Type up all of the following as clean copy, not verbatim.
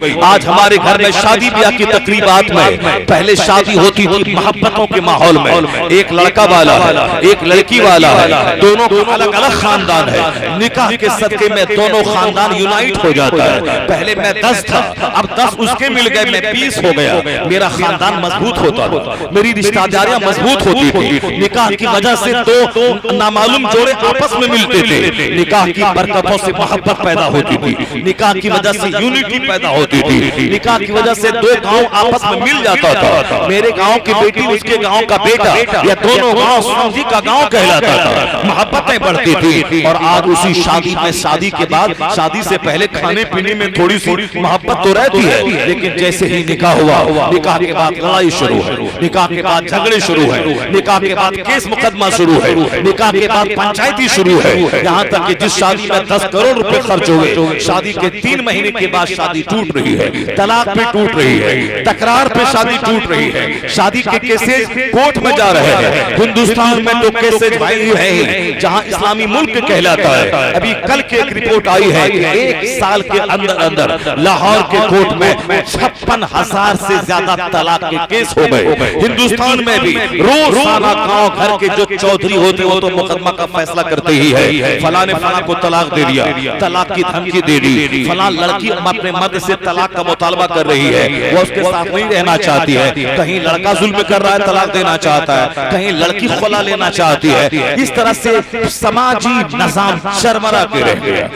آج ہمارے گھر میں شادی بیاہ کی تقریبات میں پہلے شادی ہوتی تھی محبتوں کے ماحول میں، ایک لڑکا والا ہے ایک لڑکی والا ہے، دونوں کا الگ الگ خاندان ہے، نکاح کے صدقے میں دونوں خاندان یونائٹ ہو جاتا ہے۔ پہلے میں 10 تھا، اب 10 اس کے مل گئے، میں 20 ہو گیا، میرا خاندان مضبوط ہوتا تھا، میری رشتہ داریاں مضبوط ہوتی تھی۔ نکاح کی وجہ سے دو نامعلوم جوڑے آپس میں ملتے تھے، نکاح کی برکتوں سے محبت پیدا ہوتی تھی، نکاح کی وجہ سے یونٹی پیدا ہوتی تھی، نکاح کی وجہ سے دو گاؤں آپس میں مل جاتا تھا، میرے گاؤں کی بیٹی اس کے گاؤں کا بیٹا، یا دونوں گاؤں سمجھی کا گاؤں کہلاتا تھا، محبتیں بڑھتی تھی۔ اور آج اسی شادی میں، شادی کے بعد، شادی سے پہلے کھانے پینے میں تھوڑی سی محبت تو رہتی ہے، لیکن جیسے ہی نکاح ہوا، نکاح کے بعد لڑائی شروع ہے، نکاح کے بعد جھگڑے شروع ہے، نکاح کے بعد کیس مقدمہ شروع ہے، نکاح کے بعد پنچایتی شروع ہے، یہاں تک کہ جس شادی میں 10 کروڑ روپے خرچ ہوئے، شادی کے 3 مہینے کے بعد شادی ٹوٹ رہی ہے، طلاق پہ ٹوٹ رہی ہے، تکرار پہ شادی ٹوٹ رہی ہے، شادی کے کیسز کورٹ میں جا رہے ہیں۔ ہندوستان میں تو کیسز بھائی ہے جہاں اسلامی ملک کہلاتا ہے۔ ابھی کل کے ایک رپورٹ آئی ہے کہ 1 سال کے اندر لاہور کے کورٹ میں 56,000 سے زیادہ طلاق کے کیس ہو گئے۔ ہندوستان میں بھی روزانہ گاؤں گھر کے جو چودھری ہوتے وہ تو مقدمہ کا فیصلہ کرتے ہی ہے، فلاں نے فلاں کو طلاق دے دیا، طلاق کی دھمکی دے دی، فلاں لڑکی اپنے مرد سے طلاق کا مطالبہ کر رہی ہے، وہ اس کے ساتھ نہیں رہنا چاہتی ہے، کہیں لڑکا ظلم کر رہا ہے طلاق دینا چاہتا ہے، کہیں لڑکی خلا لینا چاہتی ہے۔ اس طرح سے سماجی نظام چرمرا کے رہ گیا۔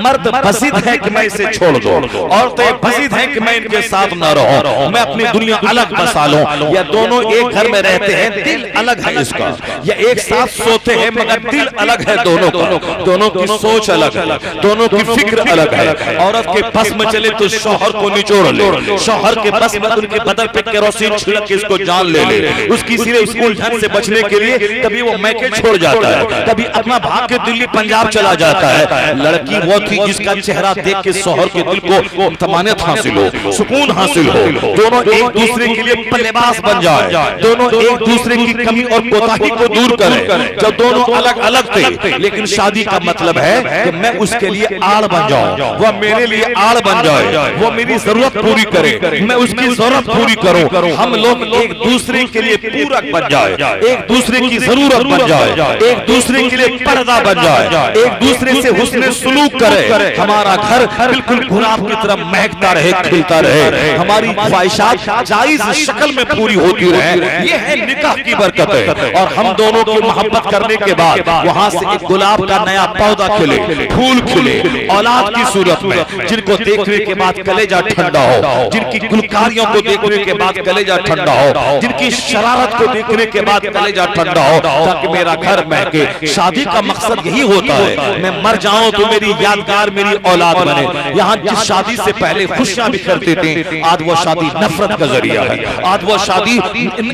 مرد بزد ہے کہ میں اسے چھوڑ دوں، عورتیں بزد ہیں کہ میں ان کے ساتھ نہ رہوں، میں اپنی دنیا الگ بسا لوں، یا دونوں ایک گھر میں رہتے ہیں دل الگ ہے اس کا، یا ایک ساتھ سوتے ہیں مگر دل الگ ہے دونوں کا، دونوں کی سوچ الگ ہے، دونوں کی فکر الگ ہے۔ عورت کے بس میں چلے تو شوہر کو نچوڑ لے، شوہر کے بس میں ان کے بدن پہ کیروسین چھڑک کے اس کو جان لے لے، اس کی سیرے اسکول جھن سے بچنے کے لیے کبھی وہ میکے چھوڑ جاتا ہے، کبھی اپنا بھاگ کے دلی پنجاب چلا جاتا ہے۔ لڑکی وہ تھی جس کا چہرہ دیکھ کے شوہر کے دل کو طمانینت حاصل ہو، سکون حاصل ہو، دونوں ایک دوسرے کے لیے لباس بن جائے، دونوں ایک دوسرے کی کمی اور کوتاہی کو دور کریں۔ جب دونوں الگ الگ تھے، لیکن شادی کا مطلب ہے کہ میں اس کے لیے آڑ بن جاؤں، وہ میرے لیے آڑ بن جائے، وہ میری ضرورت پوری کرے، میں اس کی ضرورت پوری کروں، ہم لوگ ایک دوسرے کے لیے پورک بن جائے، ایک دوسرے کی ضرورت بن جائے، ایک دوسرے کے لیے پردہ بن جائے، ایک دوسرے سے حسن سلوک کرے، ہمارا گھر بالکل گلاب کی طرح مہکتا رہے، کھلتا رہے، ہماری خواہشات جائز شکل میں پوری ہوتی رہے۔ یہ ہے نکاح کی برکت ہے۔ اور ہم دونوں کی محبت کرنے کے بعد وہاں سے ایک گلاب کا نیا پودا کھلے، پھول کھلے، اولاد کی صورت میں، جن کو دیکھنے کے بعد کلیجہ ٹھنڈا ہو، جن کی گلکاریوں کو دیکھنے کے بعد کلیجہ ٹھنڈا ہو، جن کی شرارت کو دیکھنے کے بعد کلیجہ ٹھنڈا ہو، تاکہ میرا گھر مہکے۔ شادی کا مقصد یہی ہوتا ہے، میں مر جاؤں تو میری یادگار میری اولاد بنے۔ یہاں جس شادی سے پہلے خوشیاں بکھرتی تھیں، آج وہ شادی نفرت کا ذریعہ ہے، آج وہ شادی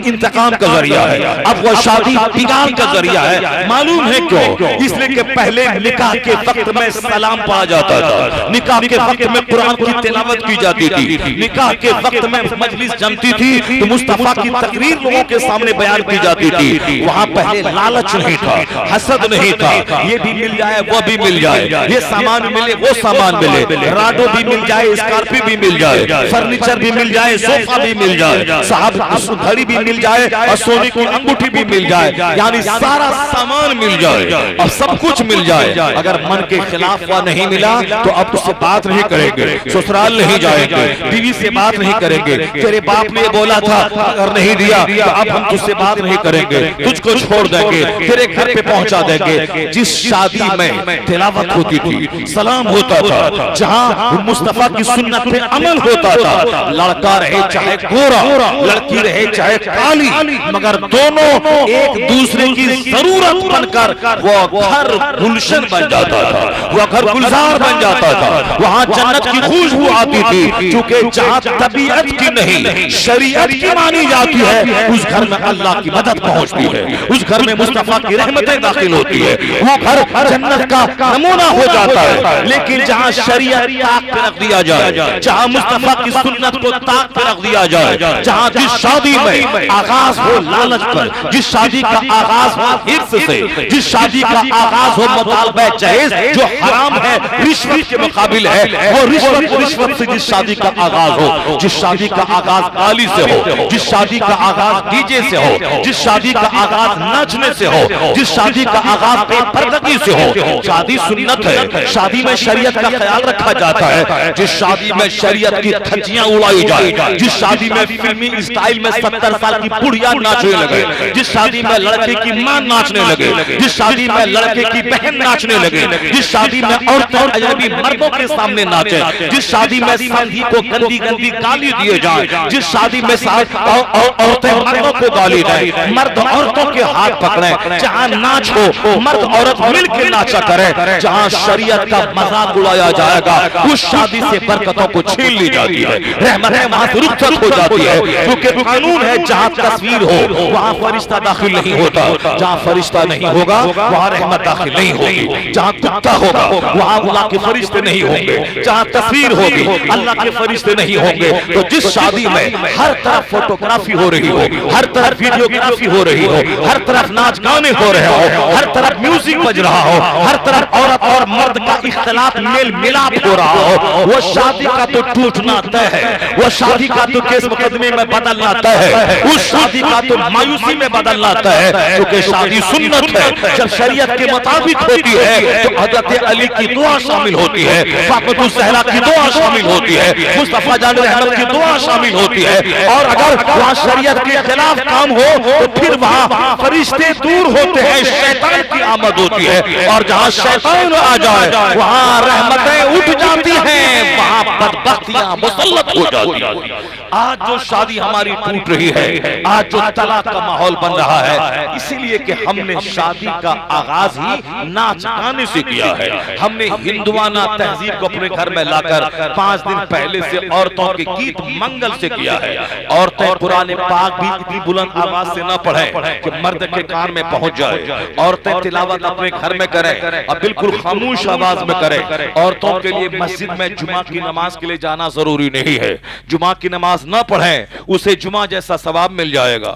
انتقام کا ذریعہ ہے، اب وہ شادی بگاڑ کا ذریعہ ہے۔ معلوم ہے کیوں؟ اس لیے کہ پہلے نکاح کے وقت میں سلام پا جاتا تھا، نکاح کے وقت میں قرآن کی تلاوت کی جاتی تھی، نکاح کے وقت میں مجلس جمتی تھی تو مصطفیٰ کی تقریر لوگوں کے سامنے بیان کی جاتی تھی۔ وہاں پہلے لالچ نہیں تھا، حسد نہیں تھا، یہ بھی مل جائے وہ بھی مل جائے، یہ سامان ملے وہ سامان ملے، راڈو بھی مل جائے، اسکارپی بھی مل جائے، فرنیچر بھی مل جائے، صوفہ بھی مل جائے، صاحب گھڑی بھی مل جائے، اور سونے کی انگوٹھی بھی مل جائے، یعنی سارا سامان مل جائے اور سب کچھ مل جائے۔ اگر من کے خلاف وہ نہیں ملا تو اب اس سے بات نہیں کریں گے، سسرال نہیں جائیں گے، بیوی سے بات نہیں کریں گے، تیرے باپ نے بولا تھا اگر نہیں دیا تو اب ہم تجھ سے بات نہیں کریں گے، تجھ کو چھوڑ دیں گے، تیرے گھر پہ پہنچا دیں گے۔ جس شادی میں تلاوت ہوتی تھی، سلام ہوتا تھا، جہاں مصطفیٰ کی سنت پہ عمل ہوتا تھا، لڑکا رہے چاہے گورا، لڑکی رہے چاہے کالی، مگر دونوں ایک دوسرے کی ضرورت بن کر وہ گھر گلشن بن جاتا تھا، وہ گھر گلزار بن جاتا تھا، وہاں جنت کی خوشبو آتی تھی، چونکہ جہاں طبیعت کی نہیں شریعت کی مانی جاتی ہے، اس گھر میں اللہ کی مدد پہنچتی ہے، اس گھر میں مصطفیٰ کی رحمتیں داخل ہوتی ہے، وہ گھر جنت کا نمونہ ہو جاتا ہے۔ لیکن جہاں شریعت طاق پہ رکھ دیا جائے، جہاں مصطفیٰ کی سنت کو طاق پہ رکھ دیا جائے، جہاں جس شادی میں آغاز ہو لالچ پر، جس شادی کا آغاز ہو حرص سے، جس شادی کا آغاز ہو مطالبہ جہیز جو حرام ہے، رشوت کے مقابل ہے، وہ رشوت رشوت سے جس شادی کا آغاز ہو، جس شادی کا آغاز گالی سے ہو، جس شادی کا آغاز ڈی جے سے ہو، جس شادی کا آغاز ناچنے سے ہو، جس شادی کا آغاز بے پردگی سے ہو، شادی سنت ہے، شادی میں شریعت کا خیال رکھا جاتا ہے، جس شادی میں شریعت کی دھجیاں اڑائی جائے، جس شادی میں فلمی اسٹائل میں 70 سال کی بڑھیا ناچنے لگے، جس شادی میں لڑکے کی ماں ناچنے لگے، جس شادی میں لڑکے کی بہن ناچنے لگے، جس شادی میں عورتیں اجنبی مردوں کے سامنے ناچے، جس شادی میں سنگی کو گندی گندی گالی دیے جائیں، جس شادی میں عورتیں مردوں کو گالی دیں، مرد عورتوں کے ہاتھ پکڑیں، جہاں ناچ ہو مرد عورت مل کے ناچا کریں، جہاں شریعت کا مذاق اڑایا جائے گا اس شادی سے برکتوں کو چھین لی جاتی ہے، رحمتیں وہاں سے رخصت ہو جاتی ہے، کیونکہ قانون ہے جہاں تصویر ہو وہاں فرشتہ داخل نہیں ہوتا، جہاں فرشتہ نہیں ہوگا وہاں رحمت داخل نہیں ہوگی، جہاں کتا ہوگا وہاں اللہ کے فرشتے نہیں ہوں گے، جہاں تصویر ہوگی اللہ کے فرشتے نہیں ہوں گے۔ تو جس شادی میں ہر طرف فوٹوگرافی ہو رہی ہو، ہر طرف ویڈیوگرافی ہو رہی ہو، ہر طرف ناچ گانے ہو رہے ہو، ہر طرف میوزک بج رہا ہو، ہر طرف عورت اور مرد کا اختلاط میل ملاپ ہو رہا ہو، وہ شادی کا تو ٹوٹنا طے ہے، وہ شادی کا تو کیس مقدمے میں بدلنا طے ہے، اس شادی کا تو مایوسی میں بدلنا طے ہے، کیونکہ شادی سنت ہے، جب شریعت کے مطابق ہوتی ہے تو حضرت علی کی دعا شامل ہوتی ہے، فاطمہ الزہرا کی دعا شامل ہوتی ہے، مصطفیٰ جان رحمت کی دعا شامل ہوتی ہے، اور اگر وہاں شریعت کے خلاف کام ہو تو پھر وہاں فرشتے دور ہوتے ہیں، شیطان کی آمد ہوتی ہے، اور جہاں شیطان آ جائے وہاں رحمتیں اٹھ جاتی ہیں، وہاں بدبختیاں مسلط ہو جاتی ہیں۔ آج جو شادی ہماری ٹوٹ رہی ہے، آج جو طلاق کا ماحول بن رہا ہے، اسی لیے کہ ہم نے شادی کا آغاز ہی ناچ گانے سے کیا ہے، ہم نے ہندوانہ تہذیب کو اپنے گھر میں لا کر 5 دن پہلے سے عورتوں کے گیت منگل سے کیا ہے، عورتیں قرآن پاک بھی اتنی بلند آواز سے نہ پڑھیں کہ مرد کے کان میں پہنچ جائے، عورتیں تلاوت اپنے گھر میں کریں اور بالکل خاموش آواز میں کریں، عورتوں کے لیے مسجد میں جمعہ کی نماز کے لیے جانا ضروری نہیں ہے، جمعہ کی نماز نہ پڑھیں اسے جمعہ جیسا ثواب مل جائے گا،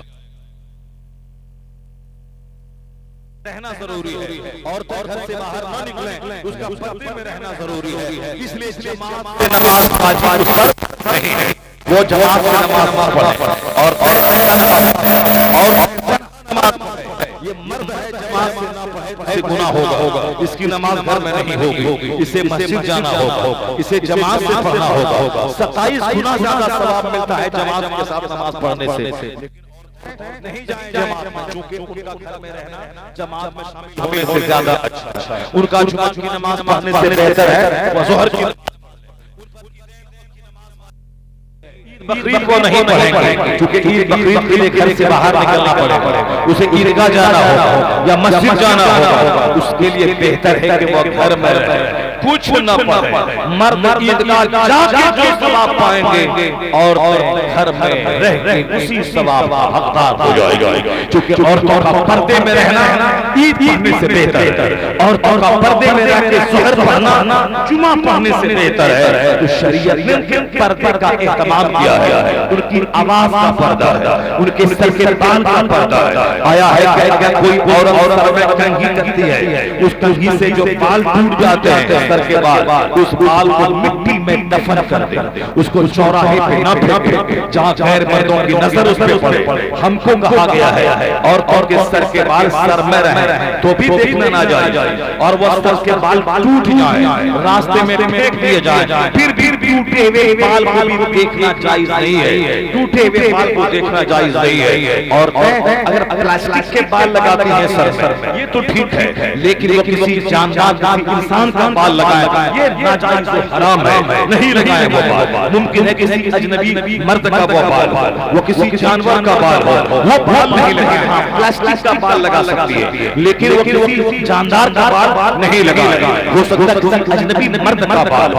رہنا ضروری ہے، عورتیں گھر سے باہر نہ نکلیں اس کا پردے میں رہنا ضروری ہے، اس لیے جماعت سے نماز واجب فرض نہیں ہے، وہ جماعت سے نماز نہ پڑھیں اور یہ مرد ہے جماعت سے نہ پڑھے سے گناہ ہوگا، اس کی نماز گھر میں نہیں ہوگی، اسے مسجد جانا ہوگا، اسے جماعت سے پڑھنا ہوگا، 27 گنا زیادہ ثواب ملتا ہے جماعت کے ساتھ نماز پڑھنے سے، نہیں جائیں جماعت میں، چونکہ ان کا گھر میں رہنا جماعت میں شامل ہونے سے زیادہ اچھا ہے، ان کا جمعہ کی نماز پڑھنے سے بہتر ہے، وہ ظہر کی بقرعید کو نہیں پڑھیں گے، کیونکہ عید بقرعید کے لیے گھر سے باہر نکلنا پڑے گا، اسے عیدگاہ جانا ہوگا یا مسجد جانا ہوگا، اس کے لیے بہتر ہے کہ وہ گھر میں رہے، کچھ نہ پڑھے، مرد عیدگاہ جا کے جو ثواب پائیں گے اور گھر میں رہ کے اسی ثواب کا حقدار ہو جائے گا، کیونکہ عورتوں کا پردے میں رہنا عید پڑھنے سے بہتر ہے، عورتوں کا پردے میں رہ کے ظہر پڑھنا جمعہ پڑھنے سے بہتر ہے، تو شریعت نے ان کے پردے کا اہتمام کیا ہے، ان کی آواز کا پردہ ہے، ان کے سر کے بال کا پردہ ہے، آیا ہے کہ کوئی عورت سر میں کنگھی کرتی ہے، اس کنگھی سے جو بال ٹوٹ جاتے ہیں سر کے بال، اس بال کو مٹی میں دفن کر دے، اس کو چوراہے پہ نہ پھینکے جہاں غیر مردوں کی نظر اس پہ پڑے، ہم کو کہا گیا ہے عورتوں کے سر کے بال سر میں رہیں تو بھی دیکھنا نہ جائے، اور وہ سر کے بال ٹوٹ جائیں راستے میں پھینک دیے جائیں، پھر بھی ٹوٹے ہوئے بال کو بھی دیکھنا جائز نہیں ہے، ٹوٹے ہوئے بال کو دیکھنا جائز نہیں ہے، اور اگر پلاسٹک کے بال لگاتی ہیں سر میں یہ تو ٹھیک ہے، لیکن وہ کسی جاندار انسان کا بال لگائے یہ ناجائز و حرام ہے، نہیں لگائیں وہ بال، ممکن ہے کسی اجنبی مرد کا وہ بال، وہ کسی جانور کا بال ہو، وہ بال نہیں لگائیں، ہاں پلاسٹک کا بال لگا سکتی ہے لیکن وہ کسی جاندار کا بال نہیں لگائیں، وہ سکتا اجنبی مرد کا بال،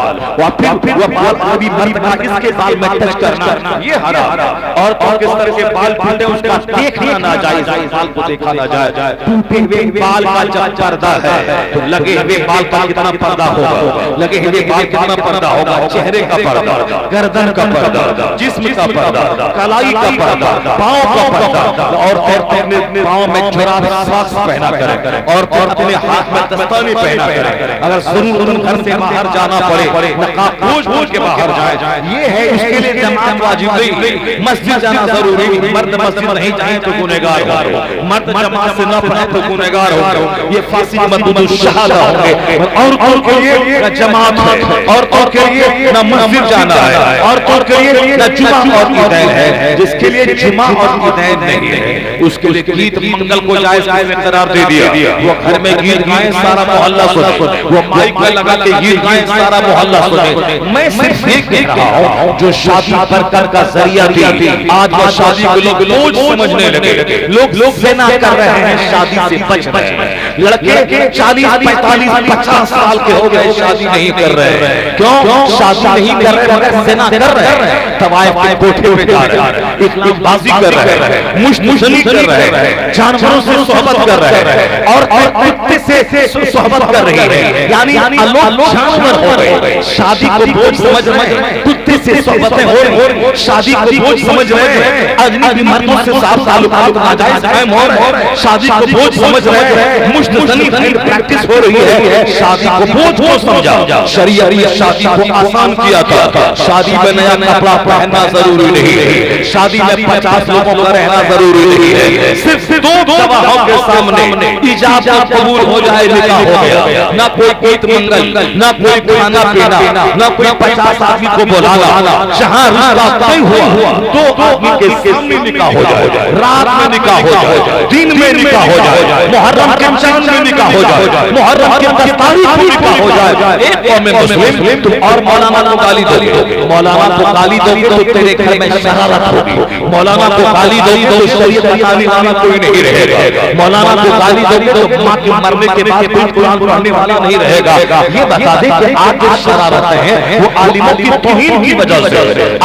پھر وہ بال اجنبی مرد کا اس کے بال میں ٹچ کرنا یہ حرام، اور کس طرح کے بال پھولتے اس کا دیکھنا ناجائز، بال کو دیکھا نہ جائے، ٹوٹے ہوئے بال کا جب پردہ ہے تو لگے ہوئے بال کا کتنا پردہ ہوگا، لگے ہوئے بال کتنا پردہ ہوگا، چہرے کا پردہ، گردن کا پردہ، جسم کا پردہ، کلائی کا پردہ، پاؤں کا پردہ، اور اپنے پاؤں میں جراب ساکس پہنا کریں، اور اپنے ہاتھ میں دستانے پہنا کریں، اگر ضرور ان گھر سے باہر جانا پڑے نقاب پوش کے باہر جائے، یہ ہے اس کے لیے جماعت واجب نہیں، مسجد جانا ضروری، مرد مسجد نہیں جائیں تو گنہگار ہو، مرد جماعت سے نہ پڑھیں تو گنہگار ہو، یہ فاسق مدود الشہادہ ہوں گے۔ عورتوں کے لیے نہ جماعت ہے، عورتوں کے لیے نہ مسجد جانا ہے، عورتوں کے لیے نہ جمعہ اور عیدین ہے، جس کے لیے جمعہ اور عیدین نہیں ہے اس کے لیے گیت منگل کو جائز قرار دے دیا، وہ گھر میں گیت گائیں سارا محلہ سنے، وہ مائک میں لگا کے گیت گائیں سارا محلہ سنے۔ میں صرف ایک کہہ رہا ہوں جو شادی برکت کا ذریعہ تھی، آج وہ شادی کو لوگ بوجھ سمجھنے لگے، لوگ زنا کر رہے ہیں شادی سے بچ رہے ہیں، لڑکے 40 45 50 سال کے ہو گئے شادی نہیں کر رہے ہیں، کیوں شادی نہیں کر رہے مگر زنا کر رہے ہیں، طوائف کے کوٹھے پہ جا رہے ہیں، اخلاق بازی کر رہے ہیں، مشتری کر رہے ہیں، جانوروں سے صحبت کر رہے ہیں، اور کتے سے صحبت کر رہی ہے، یعنی لوگ جانور ہو رہے، شادی کو بوجھ سمجھ رہے ہیں، کتے سے صحبتیں ہو رہی ہیں، شادی کو بوجھ سمجھ رہے ہیں، اجنبی مردوں سے صاف تعلقات ناجائز قائم ہو رہے ہیں، شادی کو بوجھ سمجھ رہے ہیں، مشتزنی پریکٹس ہو رہی ہے، شادی کو بوجھ کو سمجھا، شریعت نے شادی کو آسان کیا تھا، شادی میں نیا کپڑا پہننا ضروری نہیں ہے، شادی میں 50 لوگوں کا رہنا ضروری نہیں ہے، صرف 2 گواہوں کے سامنے ایجاب اور قبول ہو جائے نکاح ہو گیا، نہ کوئی گیت منگل، نہ کوئی کھانا پینا، نہ کوئی 50 آدمی کو بلانا، جہاں رشتہ طے ہوا 2 آدمی کے سامنے نکاح ہو جائے، رات میں نکاح ہو جائے، دن میں نکاح ہو جائے، محرم کے چاند میں نکاح ہو جائے، محرم کے 10 تاریخ کو نکاح ہو جائے۔ ایک قوم مسلم تم اور مولانا کو گالی دو گے، مولانا کو گالی دو گے تو تیرے گھر میں شرارت ہوگی، مولانا کو گالی دو گے تو شریعت بتانے والا کوئی نہیں رہے گا، مولانا کو گالی دو گے تو ماں کے مرنے کے بعد کوئی قرآن پڑھنے والا نہیں رہے گا۔ یہ بتا دیں کہ آج جو شرارتیں ہیں وہ عالموں کی توہین کی وجہ سے،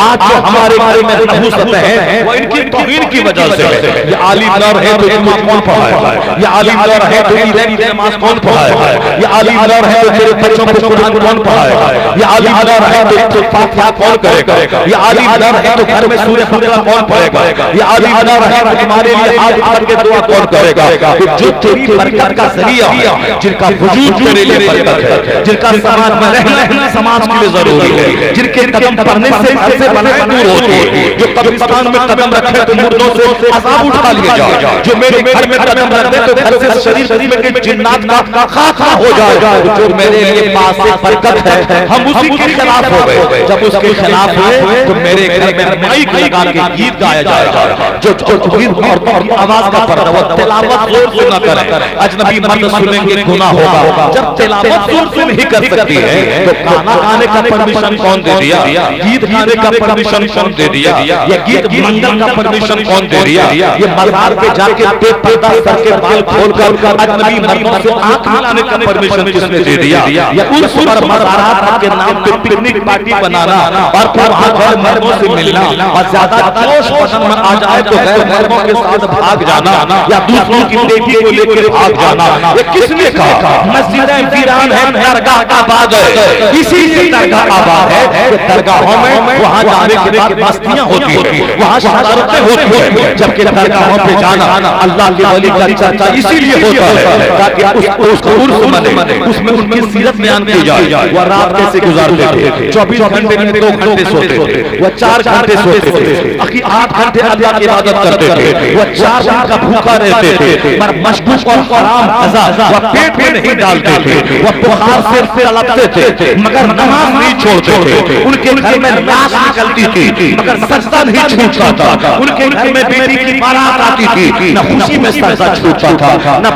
آج جو ہمارے بارے میں نحوستیں ہیں وہ ان کی توہین کی وجہ سے ہے۔ یہ عالم نہ رہے تو جمعہ کون پڑھائے گا، یہ عالم نہ رہے تو عیدین کی نماز کون پڑھائے گا، یہ عالم نہ رہے تو تیرے بچوں کو قرآن کون پڑھائے گا، یہ عالم نہ رہے تو فاتحہ کون کرے گا، یہ عالم نہ رہے تو گھر میں سورہ بقرہ کون پڑھے گا، یہ عالم نہ رہے تو تمہارے لیے ہاتھ اٹھا کے دعا کون کرے گا۔ جو تیری برکت کا ذریعہ ہے، جن کا وجود تیرے لیے برکت ہے، جن کا سماج میں رہنا سماج کے لیے ضروری ہے، جن کے قدم پڑنے سے بلائیں دور ہوتی ہے، جو قبرستان میں قدم رکھے تو مردوں سے عذاب اٹھا لیا جائے، جو میرے گھر میں قدم رکھ دے تو گھر سے شریف کے جنات کا خاکہ ہو جائے، جو میرے لیے پاس سے برکت ہے ہم اسی کے خلاف ہو گئے، جب اس کے خلاف ہوئے تو میرے گھر میں مائک لگا کے گیت گایا جائے گا، جو گیت اور آواز کا پردہ وہ تلاوت زور سے نہ کریں، اجنبی مرد سنیں گے گناہ ہوگا، جب تلاوت زور سے نہیں کر سکتی ہے تو گانا گانے کا پرمیشن کون دے دیا، گیت گانے کا پرمیشن کون دے دیا، یہ گیت منگل کا پرمیشن کون دے دیا، یہ مزار پہ جا کے بے پردہ سر کے بال کھول کر اجنبی مردوں سے آنکھ ملانے کا پرمیشن کس نے دے دیا، یا اس پر مزارات کے نام پہ پکنک پارٹی بنانا اور پھر وہاں غیر مردوں سے ملنا اور زیادہ جوش بدن میں آ جائے تو غیر مردوں کے ساتھ بھاگ جانا یا دوسروں کی بیٹی کو لے کے بھاگ جانا، یہ کس نے کہا؟ مسجدیں ویران ہیں، درگاہ آباد ہے، اسی لیے درگاہ آباد ہے کہ درگاہوں میں وہاں جانے کے بعد بستیاں ہوتی ہیں، وہاں شہادتیں ہوتی ہیں، جبکہ درگاہوں پہ جانا اللہ کے ولی کا چرچا اسی لیے ہوتا ہے تاکہ اس کو عرف بنے، اس میں ان کی سیرت بیان کی جائے، وہ رات کیسے گزارتے تھے، 24 گھنٹے میں 2 گھنٹے سوتے تھے، وہ 4 گھنٹے سوتے تھے، 8 گھنٹے اللہ کی عبادت کرتے تھے، وہ 4 دن کا بھوکا رہتے تھے، پر مشکوک اور حرام غذا وہ پیٹ میں نہیں ڈالتے تھے، وہ بخار سے تڑپتے تھے مگر نماز نہیں چھوڑتے تھے، ان کے گھر میں لاش نکلتی تھی مگر سجدہ نہیں چھوٹتا تھا، ان کے گھر میں بیٹی کی بارات آتی تھی نہ خوشی میں سجدہ چھوٹتا تھا، نہ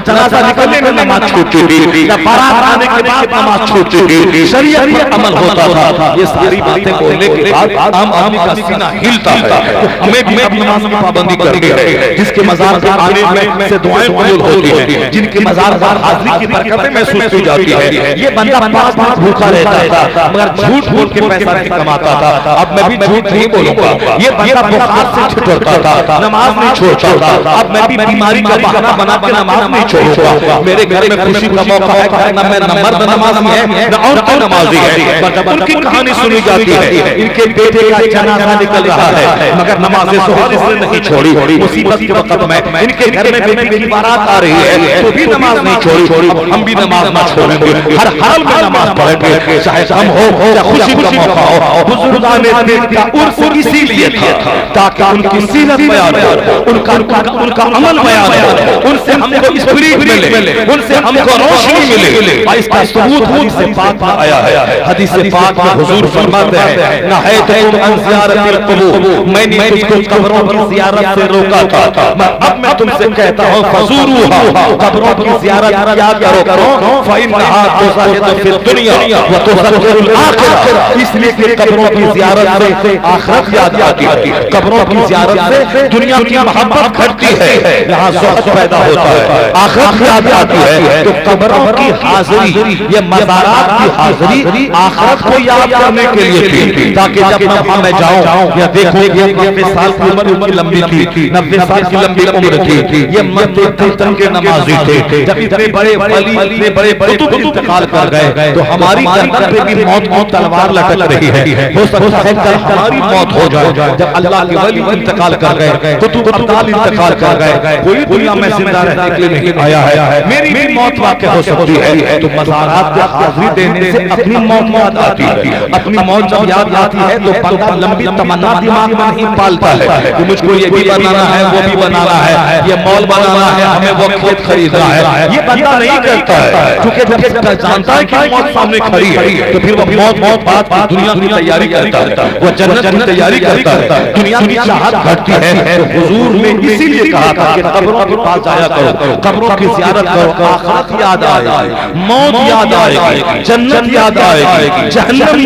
جنازہ نکلنے میں نماز چھوٹتی تھی، نہ بارات آنے کے بعد نماز چھوٹتی تھی، شریعت پر عمل ہوتا تھا۔ یہ ساری باتیں بولنے کے بعد عام آدمی کا سینہ ہلتا ہے، ہمیں بھی اب نماز کی پابندی کرنی ہے، جس کے مزار پر آنے میں سے دعائیں قبول ہوتی ہیں، جن کے مزار پر حاضری کی برکتیں محسوس کی جاتی ہے۔ یہ بندہ 5 ماہ بھوکا رہتا تھا مگر جھوٹ بول کے پیسہ نہیں کماتا تھا، اب میں بھی جھوٹ نہیں بولوں گا۔ یہ بندہ بخار سے چھٹتا تھا، نماز نہیں چھوڑتا تھا، اب میں بھی بیماری کا بہانہ بنا کے نماز نہیں چھوڑوں گا۔ میرے گھر میں خوشی کا موقع ہے، نہ میں مرد نمازی ہے نہ عورت نمازی ہے، جب ان کی کہانی سنی جاتی ہے ان کے بیٹے کا جنازہ نکل رہا ہے مگر نماز ظہر اس نے نہیں چھوڑی، مصیبت کے وقت میں ان کے گھر میں بیٹی کی بارات آ رہی ہے تو بھی نماز نہیں چھوڑی، ہم بھی نماز نہ چھوڑیں گے، ہر حال حال میں نماز پڑھیں گے، چاہے غم ہو یا خوشی کا موقع ہو۔ بزرگان دین کا عرف اسی لیے تھا تاکہ ان کی سیرت بیان ہو، ان کا عمل بیان ہو، ان سے ہم کو اسپرٹ ملے، ان سے ہم کو روشنی ملے، اور اس کا ثبوت حدیث پاک میں آیا ہے۔ حدیث پاک میں حضور فرماتے ہیں نہیتکم عن زیارت القبور، میں نے تجھ کو قبروں کی زیارت سے روکا تھا، اب میں تم سے کہتا ہوں فزوروها، قبروں کی زیارت کیا کرو، فإنها تزهد في الدنيا وتذكر الآخرة، اس لیے کہ قبروں کی زیارت سے آخرت یاد آتی ہے، قبروں کی زیارت سے دنیا کی محبت گھٹتی ہے، یہاں زہد پیدا ہوتا ہے، آخرت یاد آتی ہے۔ تو قبروں کی حاضری، یہ مزارات کی حاضری آخرت کو یاد کرنے کے لیے تھی، تاکہ جب میں جاؤں یا دیکھوں کہ 90 سال کی عمر ان کی لمبی تھی، 90 سال کی لمبی عمر تھی، یہ مدتن کے نمازی تھے، جب اتنے بڑے ولی اتنے بڑے قطب انتقال کر گئے تو ہماری گردن پہ بھی موت کی تلوار لٹک رہی ہے، ہو سکتا ہے کہ ہماری موت ہو جائے۔ جب اللہ کے ولی انتقال کر گئے، قطب ابدال انتقال کر گئے، کوئی دنیا میں زندہ رہنے کے لیے نہیں آیا ہے، میری بھی موت واقع ہو سکتی ہے، تو مزارات پہ حاضری دینے سے اپنی موت یاد آتی ہے۔ اپنی موت جب یاد آتی ہے تو بندہ لمبی تمنا دماغ میں نہیں پالتا ہے کہ مجھ کو یہ بھی بنانا ہے، وہ بھی بنانا ہے، یہ مال بنانا ہے، ہمیں وہ کھیت خریدنا ہے، یہ بندہ نہیں کرتا ہے، کیونکہ جب جانتا ہے کہ موت سامنے کھڑی ہے تو پھر وہ موت بات کی دنیا کی تیاری کرتا ہے، وہ جنت کی تیاری کرتا ہے، دنیا کی چاہت گھٹتی ہے۔ تو حضور نے اسی لیے کہا تھا کہ قبروں کے پاس جایا کرو، قبروں کی زیارت کرو، آخرت یاد آئے گی، موت یاد آئے گی، جنت یاد آئے گی، جہنم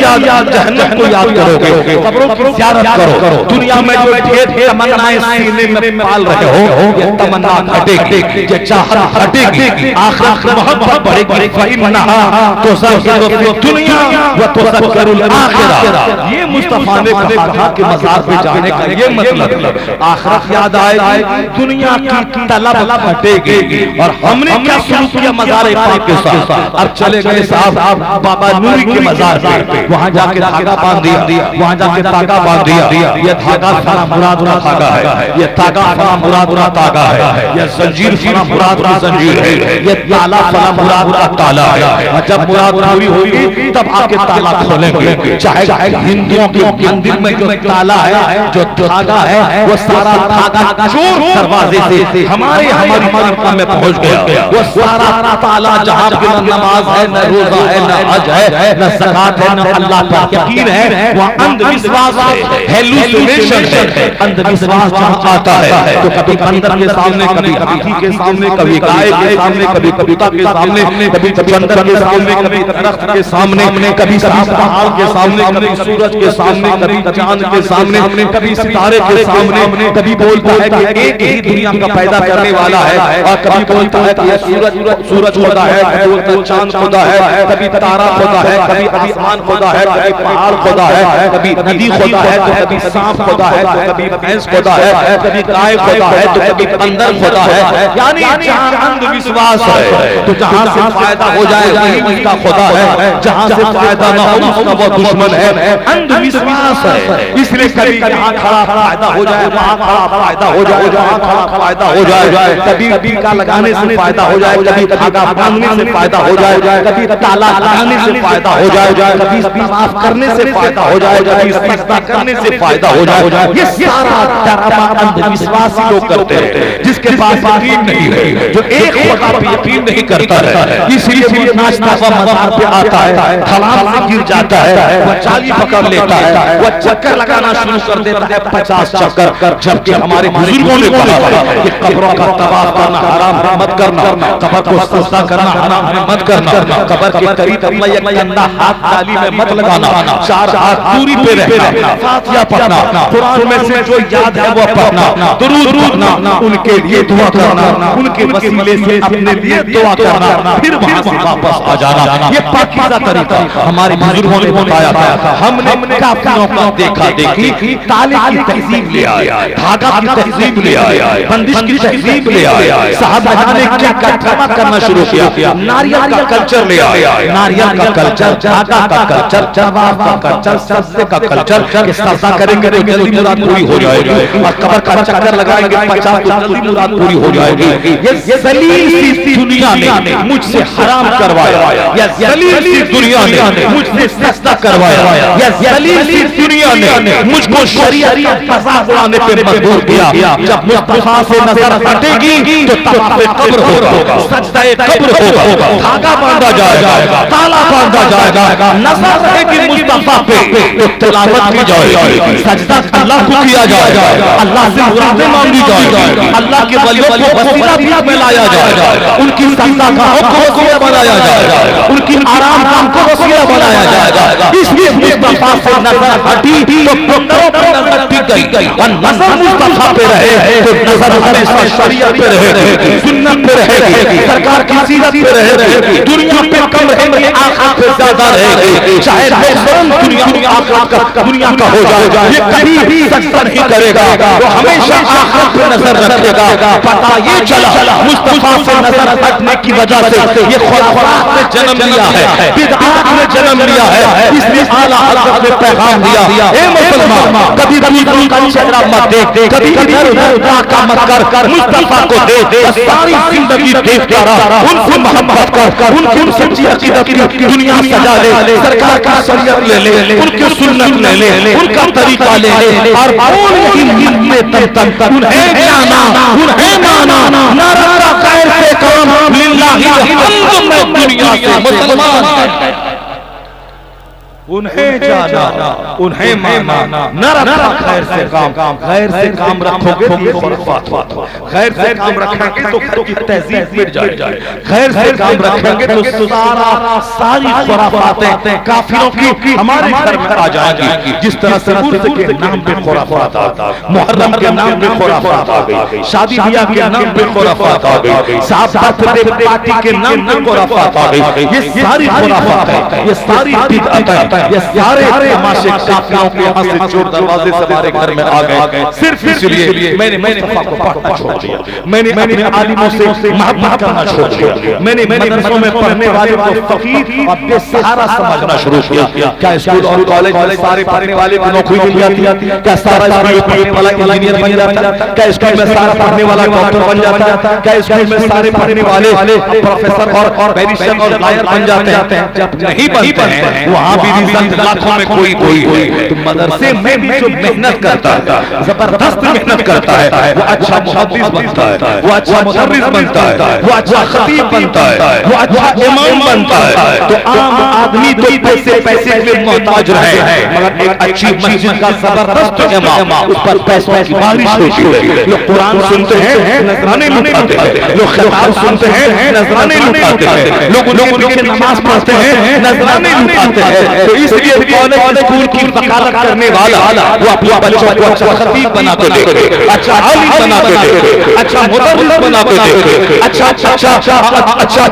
جہنم کو یاد کرو گے، قبروں کی زیارت کرو۔ دنیا میں جو ڈھیر تمنائیں سینے میں پال رہے ہو، یہ تمنا ہٹے گی، یہ چاہت ہٹے گی، آخرت محبت بڑھے گی، فإنها تزهد في الدنيا وتذكر الآخرة۔ یہ مصطفیٰ نے کہا کہ مزار پہ جانے کا یہ مطلب آخرت یاد آئے گی، دنیا کی طلب ہٹے گی۔ اور ہم نے کیا شروع کیا مزار پاک کے ساتھ؟ اب چلے گئے صاحب بابا نوری کے مزار پہ، وہاں جا کے دھاگا باندھ دیا، وہاں جا کے دھاگا باندھ دیا، یہ دھاگا فلاں مرادنا دھاگا ہے، یہ تاگا فلاں مرادنا تاگا ہے، یہ زنجیر فلاں مرادنا زنجیر ہے، یہ تالا فلاں مرادنا تالا ہے۔ اور جب مراد پوری ہوگی تب آ کے تالا کھولیں گے، چاہے ہندوؤں کے مندر میں جو تالا ہے، جو دھاگا ہے، وہ سارا دھاگا چور دروازے سے ہماری خانقاہ میں پہنچ گیا، وہ سارا تالا جہاں پہ نہ نماز ہے، نہ روزہ ہے، نہ حج ہے، نہ زکات ہے، نہ اللہ پر یقین ہے، وہ اندھ وشواس ہے، ہیلوسینیشن ہے۔ اندھ وشواس جہاں آتا ہے تو کبھی بندر کے سامنے، کبھی ہاتھی کے سامنے، کبھی گائے کے سامنے، کبھی کبوتر کے سامنے، کبھی بندر کے سامنے، کبھی درخت کے سامنے، کبھی پہاڑ کے سامنے، کبھی سورج کے سامنے، کبھی چاند کے سامنے، کبھی ستارے کے سامنے، کبھی بولتا ہے کہ ایک ہی دنیا کا پیدا کرنے والا ہے، اور کبھی بولتا ہے کہ یہ سورج خدا ہے، کبھی بولتا ہے چاند خدا ہے، کبھی تارا خدا ہے، کبھی آسمان خدا ہے، کبھی پہاڑ خدا ہے، کبھی ندی خدا ہے، تو کبھی سانپ خدا ہے، تو کبھی بھینس خدا ہے، کبھی گائے خدا ہے، تو کبھی بندر خدا ہے۔ یعنی جہاں اندھ وشواس ہے تو جہاں سے فائدہ ہو جائے وہی اس کا خدا ہے، جہاں سے فائدہ نہ ہو اس کا وہ دشمن ہے۔ اندھ وشواس ہے، اس لیے کبھی یہاں کھڑا فائدہ ہو جائے، وہاں کھڑا فائدہ ہو جائے، وہاں کھڑا فائدہ ہو جائے، کبھی ٹیکا لگانے سے فائدہ ہو جائے، کبھی دھاگا باندھنے سے فائدہ ہو جائے، کبھی تالا لگانے سے فائدہ ہو جائے، کبھی معاف کرنے سے فائدہ ہو جائے، کبھی سجدہ کرنے سے فائدہ ہو جائے۔ یہ سارا ڈرامہ اندھ وشواسی لوگ کرتے ہیں، جس کے پاس یقین نہیں ہے، جو ایک خدا پہ یقین نہیں کرتا ہے، اس لیے وہ ناچتا ہوا مزار پہ آتا ہے، حلال سے گر جاتا ہے، وہ چالی پکڑ لیتا ہے، وہ چکر لگانا شروع کر دیتا ہے 50 چکر، جبکہ ہمارے بزرگوں نے کہا کہ قبروں کا طواف کرنا حرام ہے، مت کرنا، قبر کو سجدہ کرنا حرام ہے، مت کرنا، قبر کے قریب اپنا ایک گندا ہاتھ تالی میں مت لگانا، 4 ہاتھ دوری پہ رہنا، فاتحہ پڑھنا، قرآن میں سے جو یاد ہے وہ پڑھنا، درود پڑھنا، ان کے لیے دعا کرنا، ان کے وسیلے سے اپنے لیے دعا کرنا، پھر وہاں سے واپس آ جانا۔ یہ پاکیزہ طریقہ ہمارے بزرگوں نے بتایا تھا۔ ہم نے کافروں کو دیکھا دیکھی تالے کی تہذیب لے آئے، دھاگا کی تہذیب لے آئے، بندش کی تہذیب لے آئے، صحابہ نے کیا کیا کرنا شروع کیا، ناریل کا کلچر لے آئے، ناریل کا کلچر، دھاگا کا کلچر، طواف کا کلچر، سجدے کا کلچر، کہ سجدہ کریں گے تو جلدی مراد پوری ہو جائے گی، اور قبر کا چکر لگائیں گے 50 تو جلدی مراد پوری ہو جائے گی۔ یہ ذلیل سی دنیا نے مجھ سے حرام کروایا، یا ذلیل سی دنیا نے مجھ سے سجدہ کروایا، یا ذلیل سی دنیا نے مجھ کو شریعت مذاق اڑانے پہ مجبور کیا۔ جب مصطفیٰ سے نظر ہٹے گی تو طواف قبر ہوگا، سجدہ قبر ہوگا، دھاگا باندھا جائے گا، تالا باندھا جائے گا، نظر رہے گی مصطفیٰ پہ تو تلاوت کی جائے گی، سجدہ اللہ کو کیا جائے گا، اللہ سے مرادیں مانگی جائے گی، اللہ کے ولیوں کو وسیلہ بھی میں لایا جائے گا، ان کی سجدہ گاہوں کو وسیلہ بنایا جائے گا، ان کی آرام گاہ کو وسیلہ بنایا جائے گا۔ اس لیے مصطفیٰ سے نظر ہٹی تو بندوں پر نظر ٹک گئی، اور نظر مصطفیٰ پہ رہے تو نظر ہمیشہ شریعت پہ رہے گی، سنت پہ رہے گی، سرکار کی سیرت پہ رہے گی، دنیا پہ کم رہے گی، آخرت پہ زیادہ رہے گی۔ چاہے نوسرن دنیا کا ہو جائے، یہ کبھی بھی سجدہ نہیں کرے گا، وہ ہمیشہ آخرت پہ نظر رکھے گا۔ پتہ یہ چلا مصطفیٰ سے نظر ہٹنے کی وجہ سے یہ خرافات نے جنم لیا ہے، بدعات نے جنم لیا ہے، اس لیے اعلیٰ حضرت نے پیغام دیا، اے مسلمان کبھی کبھی کا چہرہ مت دیکھ، کبھی ادھر ادھر کا مت کر، مصطفیٰ کو دیکھ، ساری زندگی دیکھتا رہا، ان سے محبت کر، ان کی سچی عقیدت کی دنیا سجا لے، سرکار کا شریعت لے لے، ان کی سنت لے لے، ان کا طریقہ لے لے، اور بول ہمت میں تن تن انہیں جانا، انہیں مانا، نہ رکھا خیر سے کام للہ الحمد میں دنیا سے مسلمان، انہیں جانا، انہیں مانا، نہ رکھا خیر سے کام، خیر سے کام رکھو گے تو یہ خرافات ہوتا، خیر سے کام رکھیں گے تو خود کی تہذیب مٹ جائے، خیر سے کام رکھیں گے تو ساری خرافاتیں کافروں کی ہمارے گھر میں آ جائیں گی، جس طرح سے عرس کے نام پہ خرافات آتا، محرم کے نام پہ خرافات آ گئی، شادی بیاہ کے نام پہ خرافات آ گئی، صاحب برتھ ڈے پارٹی کے نام پہ خرافات آ گئی، یہ ساری خرافات ہیں، یہ ساری بدعتیں، یہ سارے تماشے کافروں کے یہاں سے چور دروازے سے ہمارے گھر میں آ گئے، صرف اس لیے میں نے مصطفیٰ کو پڑھنا چھوڑ دیا، میں نے اپنے عالموں سے محبت کرنا چھوڑ دیا، میں نے مدرسوں میں پڑھنے والے کو فقیر اور بے سہارا سمجھنا شروع کیا۔ کیا اسکول اور کالج والے سارے پڑھنے والے کو نوکری مل جاتی؟ کیا سارا اسکول والا انجینئر بن جاتا؟ کیا اسکول میں سارا پڑھنے والا ڈاکٹر بن جاتا؟ کیا اسکول میں سارے پڑھنے والے پروفیسر اور بیرسٹر اور لائر بن جاتے ہیں؟ جب نہیں بنتے ہیں وہاں بھی لاکھوں میں کوئی تو مدرسے میں بھی جو محنت کرتا ہے، زبردست محنت کرتا ہے، وہ اچھا محدث بنتا ہے، وہ اچھا مدرس بنتا ہے، وہ اچھا خطیب بنتا ہے، وہ اچھا امام بنتا ہے۔ تو عام آدمی تو پیسے کے محتاج رہے، مگر ایک اچھی مسجد کا زبردست امام، اس پر پیسوں کی بارش ہوتی ہے، لوگ قرآن سنتے ہیں نذرانے لٹاتے ہیں، لوگ خطاب سنتے ہیں نذرانے لٹاتے ہیں، لوگ ان کے نماز پڑھتے ہیں نذرانے لٹاتے ہیں۔ تو اس لیے کالج اسکول کی وکالت کرنے والا وہ اپنے بچوں کو اچھا خطیب بنا کے دے، اچھا عالم بنا کے دے، اچھا مدرس بنا کے دے، اچھا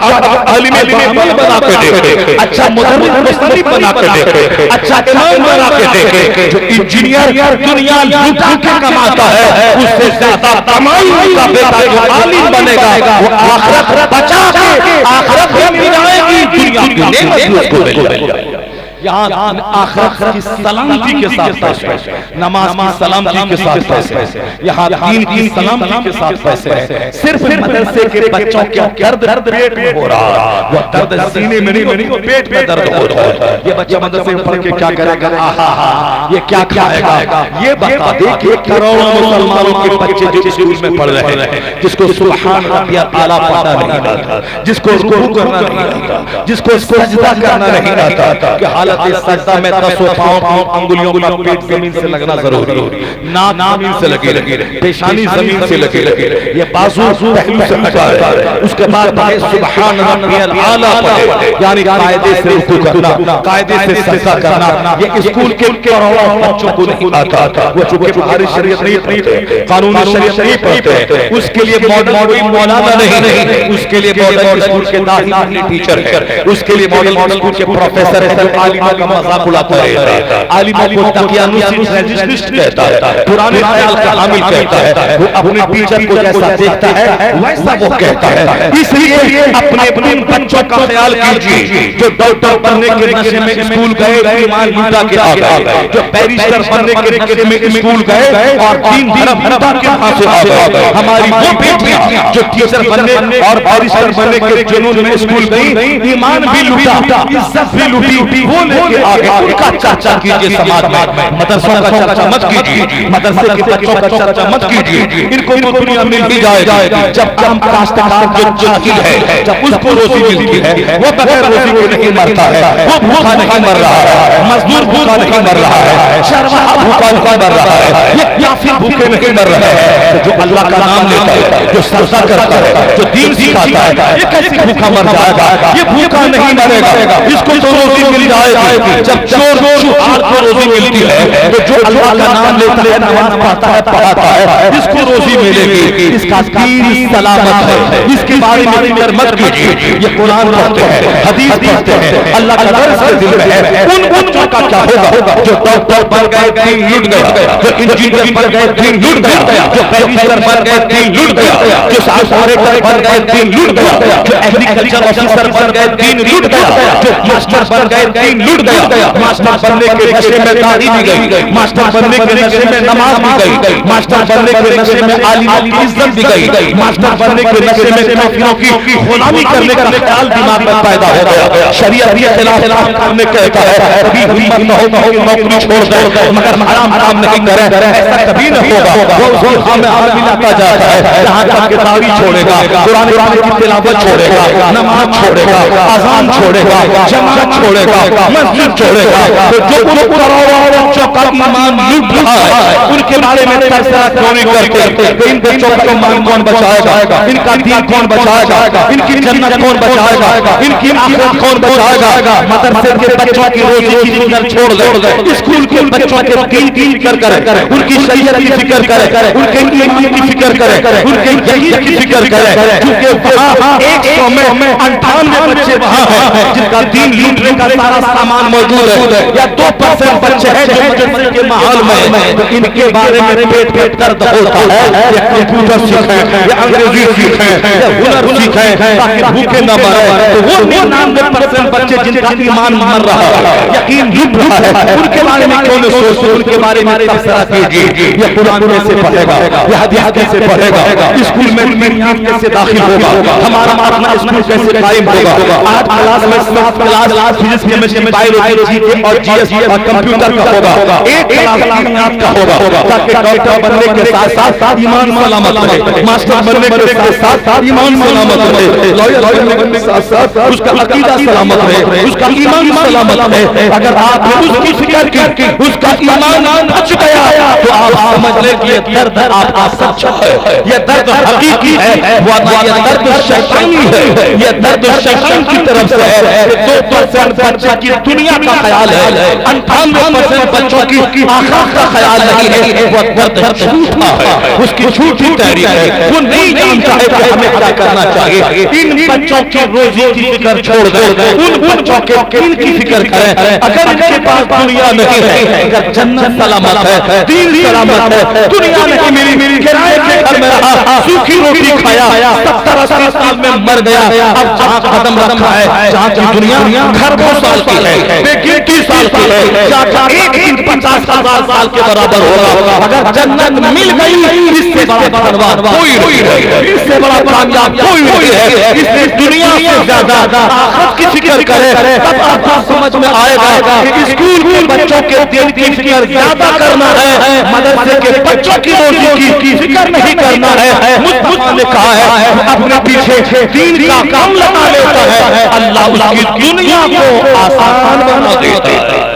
عالم دین بنا کے دے، اچھا مدرس مصنف بنا کے دے، اچھا امام بنا کے دے۔ جو انجینئر دنیا لوٹا کے کماتا ہے اس سے زیادہ کمائی کا بیٹا جو عالم بنے گا وہ آخرت بچا کے آخرت میں ملائے گی، دنیا کی نعمت اس کو مل جائے گی۔ یہاں آخرت کی سلامتی کے ساتھ پیسے، نماز کی سلامتی کے ساتھ پیسے، یہاں دین کی سلامتی کے ساتھ پیسے ہیں۔ صرف مدرسے کے بچوں کے درد پیٹ میں ہو رہا، وہ درد سینے میں نہیں، وہ پیٹ میں درد ہو رہا ہے۔ یہ بچہ مدرسے میں پڑھ کے کیا کرے گا؟ یہ کیا کھائے گا؟ یہ بتا دے کہ کروڑوں مسلمانوں کے بچے جو اسکول میں پڑھ رہے ہیں، جس کو سبحان ربی اعلیٰ پڑھنا نہیں آتا، جس کو رکوع کرنا نہیں آتا، جس کو سجدہ کرنا نہیں آتا، کہ حالت سجدہ میں دسوں پاؤں انگلیوں کا پیٹ زمین سے لگنا ضروری ہے، ناک زمین سے لگی رہے، پیشانی زمین سے لگی رہے، یہ بازو پہلو سے ہٹا ہے، اس کے بعد سبحان ربی الاعلیٰ پڑھے، یعنی قاعدے سے رکوع کرنا، قاعدے سے سجدہ کرنا۔ یہ اسکول کے کروڑوں بچوں کو نہیں آتا، وہ چونکہ بہاری شریعت نہیں پڑھتے، قانونی شریعت نہیں پڑھتے، اس کے لیے ماڈل مولانا نہیں، اس کے لیے ماڈل اسکول کے داخلہ ٹیچر ہے، اس کے لیے ماڈل اسکول کے پروفیسر ہے، عالم عالموں کا مذاق اڑاتا ہے، عالموں کو دقیانوسی ریزسٹسٹ کہتا ہے، پرانے خیال کا حامل کہتا ہے، وہ اپنے ٹیچر کو جیسا دیکھتا ہے ویسا وہ کہتا ہے۔ اس لیے اپنے بچوں کا خیال کیجیے جو ڈاکٹر بننے کے نشے میں اسکول گئے ایمان لوٹا کے آ گئے، جو بیرسٹر بننے کے نشے میں اسکول گئے اور دین دھرم لوٹا کے وہاں سے آ گئے۔ ہماری وہ بیٹیاں جو ٹیچر بننے اور بیرسٹر بننے کے جنون میں اسکول گئی، ایمان بھی لوٹا، عزت بھی لوٹی، وہ لے کے آ گئے۔ ان کا چرچا کیجیے سماج میں، مدرسوں کا چرچا مت کیجیے، مدرسے کے بچوں کا چرچا مت کیجیے۔ ان کو دنیا مل بھی جائے گی جب کام کاشتکار جو جاہل ہے جب اس کو روزی ملتی ہے وہ بغیر روزی کے نہیں مرتا ہے، وہ بھوکا نہیں مر رہا ہے، مزدور بھوکا نہیں مر رہا ہے، شرماہ بھوکا نہیں مر رہا ہے، یہ کافر بھوکے نہیں مر رہے ہیں۔ جو اللہ کا نام لیتا ہے، جو سجدہ کرتا ہے، جو دین سکھاتا ہے، یہ کیسے بھوکا مر جائے گا؟ یہ بھوکا نہیں مرے گا، اس کو تو روزی مل جائے گی۔ جب چور چوہار کو روزی ملتی ہے تو جو اللہ کا نام لیتا ہے، نماز پڑھتا ہے، پڑھاتا ہے، اس کو روزی ملے گی۔ اس کا دین سلامت ہے، اس کے بارے میں فکر مت کیجیے۔ یہ قرآن پڑھتے ہیں، حدیث پڑھتے ہیں، اللہ کا درس کے دل میں ہے۔ ان بچوں کا کیا ہوگا جو ڈاکٹر بن گئے دین لٹ گیا، جو انجینئر بن گئے دین لٹ گیا، جو بیرسٹر بن گئے دین لٹ گیا، جو آپریٹر بن گئے دین لٹ گیا، جو ایگریکلچر آفیسر بن گئے دین لٹ گیا، جو ماسٹر بن گئے دین لٹ گیا۔ ماسٹر بننے کے نشے میں داڑھی بھی گئی، ماسٹر بننے کے نشے میں نماز بھی گئی، ماسٹر بننے کے نشے میں عالموں کی عزت بھی گئی، ماسٹر بننے کے نشے میں کافروں کی غلامی کرنے کا خیال دماغ میں پیدا ہو گیا۔ شریعت کے خلاف کرنے کہتا ہے کبھی ہمت نہ ہو کہ نوکری چھوڑ دے مگر حرام حرام نہیں کرے، ایسا کبھی نہ ہوگا۔ وہ اس دھوکہ میں آدمی لاتا جاتا ہے جہاں تک کہ داڑھی چھوڑے گا، قرآن کی تلاوت چھوڑے گا، نماز چھوڑے گا، اذان چھوڑے گا، جماعت چھوڑے گا، مسجد چھوڑے گا۔ تو جو بچوں کا ایمان لٹ رہا ہے ان کے بارے میں فیصلہ کیوں نہیں کرتے؟ ان بچوں کا ایمان کون بچائے گا؟ ان کا دین کون بچائے گا؟ ان کی جنت کون بچائے گا؟ ان کی آخرت کون بچائے گا؟ مدرسے کے بچوں کی روزی کی فکر چھوڑ دے، اسکول کے بچوں کے دین کی فکر کرے، ان کی شریعت کی فکر کرے، ان کے ایمان کی فکر کرے، ان کے یقین کی فکر کرے، کیونکہ وہاں 100 میں 98 بچے وہاں ہیں جن کا دین لوٹنے کا سارا سامان موجود ہے، یا 2% بچے ہیں جو مدرسے کے ماحول میں تو ان کے بارے میں پیٹ درد ہوتا ہے۔ یہ کمپیوٹر سیکھیں، یہ انگریزی سیکھیں، یہ ہنر سیکھیں تاکہ بھوکے نہ مرے۔ تو وہ 99% بچے جن کا ایمان مر رہا ہے، یقین لٹ رہا ہے، ان کے بارے میں کیوں نہ سوچتے؟ ان کے بارے میں تبصرہ کیجیے۔ یہ قرآن کیسے پڑھے گا، یہ حدیث کیسے پڑھے گا، اسکول میں بنیاد کیسے داخل ہوگا، ہمارا اپنا اسکول کیسے قائم ہوگا۔ آج کلاس میں 7 کلاس فزکس کیمسٹری بایولوجی اور جی ایس اور کمپیوٹر کا ہوگا، ایک کلاس بنیاد کا ہوگا تاکہ ڈاکٹر بننے کے ساتھ ساتھ ایمان سلامت رہے، ماسٹر بننے کے ساتھ ساتھ ایمان سلامت رہے، لائر بننے کے ساتھ ساتھ اس کا عقیدہ سلامت رہے، اس کا ایمان سلامت رہے۔ اگر آپ نے اس کی فکر کی، اس کا ایمان بچ گیا تو آپ سمجھ لیں کہ یہ درد آپ کا سچا ہے، یہ درد حقیقی ہے، یہ درد شیطانی ہے، یہ درد شیطان کی طرف سے ہے۔ 2% بچے کی دنیا کا خیال ہے، 98% بچوں کی آخرت کا خیال نہیں ہے۔ وہ درد جھوٹا ہے، اس کی جھوٹی تحریک ہے، وہ نہیں جانتا ہے کہ ہمیں کیا کرنا چاہیے۔ ان بچوں کی روزی کی فکر چھوڑ دیں، ان بچوں کے دین کی فکر کریں۔ اگر ان کے پاس دنیا نہیں ہے، اگر جنت سلامت ہے، دین سلامت ہے، دنیا نہیں ملی، کرائے کے گھر میں رہا، سوکھی روٹی کھایا، 70-80 سال میں مر گیا، اب جہاں قدم رکھا ہے، جہاں کی دنیا خربوں سال کی ہے، بے گنتی سال کی ہے، جہاں ایک دن 50,000 سال کے برابر ہوگا۔ اگر جنت مل گئی اس سے بڑا دھنواد کوئی نہیں ہے، اس سے بڑا کامیاب کوئی نہیں ہے۔ اس لیے دنیا سے زیادہ آخرت کی فکر کرے، تب آپ کو سمجھ میں آئے گا کہ اسکول کے بچوں کے دین کی فکر زیادہ کرنا ہے، مدرسے کے بچوں کی روزی کی فکر نہیں کرنا ہے۔ مصطفیٰ نے کہا ہے اپنے پیچھے دین کا کام لگا لیتا ہے، اللہ اس کی دنیا کو آسان بنا دیتا ہے۔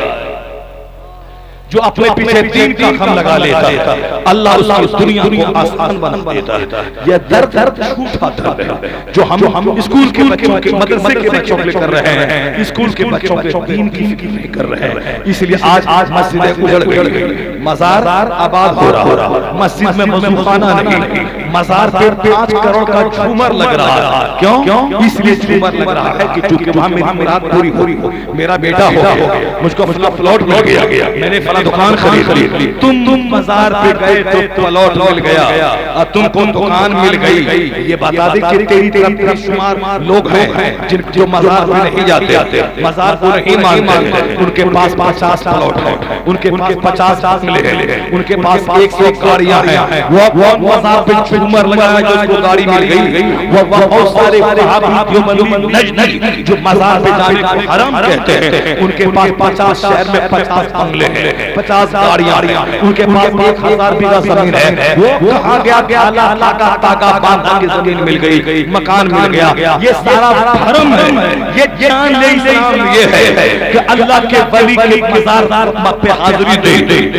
جو اپنے پیچھے دین کا غم لگا لیتا ہے اللہ اس کی دنیا کو آسان بنا دیتا ہے۔ یہ درد جھوٹا درد ہے جو ہم اسکول کے بچوں کے مدرسے کے بچوں کے کر رہے ہیں، اسکول کے بچوں کے دین کی فکر نہیں کر رہے ہیں۔ اس لیے آج مسجدیں اجڑ گئی، مزار آباد ہو رہا، مسجد میں وضو خانہ نہیں، مزار پہ 5 کروڑ کا جھومر لگ رہا ہے. کیوں؟ اس لیے جھومر لگ رہا ہے کہ چونکہ وہاں میری مراد پوری ہو رہی ہو, میرا بیٹا ہو گیا, مجھ کو فلاں پلاٹ مل گیا, میں نے فلاں دکان خرید لی. تم مزار پہ گئے تو پلاٹ مل گیا, تم کو دکان مل گئی. یہ بتا دے کہ تیری طرف بے شمار لوگ ہیں جو مزار میں نہیں جاتے, مزار کو نہیں مانتے. ان کے پاس 50 پلاٹ ہیں, ان کے پاس 50 بنگلے ہیں, ان کے پاس 100 گاڑیاں ہیں. وہ مزار پہ جھومر لگایا جو اس کو گاڑی مل گئی. وہ بہت سارے نجدی جو مزار پہ جانے کو حرام کہتے ہیں, ان کے پاس 50 شہر میں 50 بنگلے ہیں, 50 گاڑیاں ہیں, ان کے پاس 1000 بیگھہ زمین ہے. وہ کہاں گیا؟ اللہ کا تاغا باندھا کی زمین مل گئی, مکان مل گیا. یہ سارا حرم ہے. یہ جان لے اسلام یہ ہے کہ اللہ کے ولی کے مزار پہ حاضری دے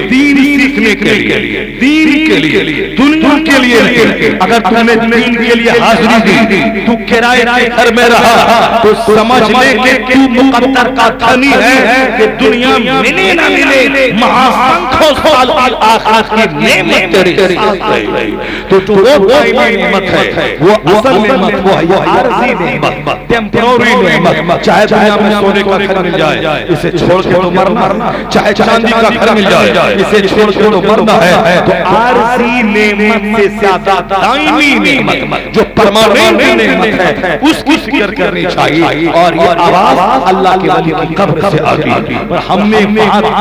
دین سیکھنے کے لیے, دین کے لیے, دنیا کے لیے نہیں. اگر تم نے دین کے لیے حاضری دی, تو کرائے کے گھر میں رہا, تو سمجھ لے کہ تو مقدر کا دھنی ہے کہ دنیا ملے نہ ملے مہاسنکھوں سال آخرت کی نعمت تیرے ساتھ رہی. تو وہ دائمی نعمت ہے, وہ اصل نعمت وہ ہے, وہ عارضی نعمت, ٹیمپرری نعمت. چاہے دنیا میں سونے کا گھر مل جائے, اسے چھوڑ کے تو مرنا. چاہے چاندی کا گھر مل جائے, اسے چھوڑ کے تو مرنا ہے. تو عارضی نعمت سے زیادہ دائمی نعمت جو پرماننٹ نعمت ہے اس کی فکر کرنی چاہیے. اور یہ آواز اللہ کے ولی کی قبر سے آتی, اور ہم نے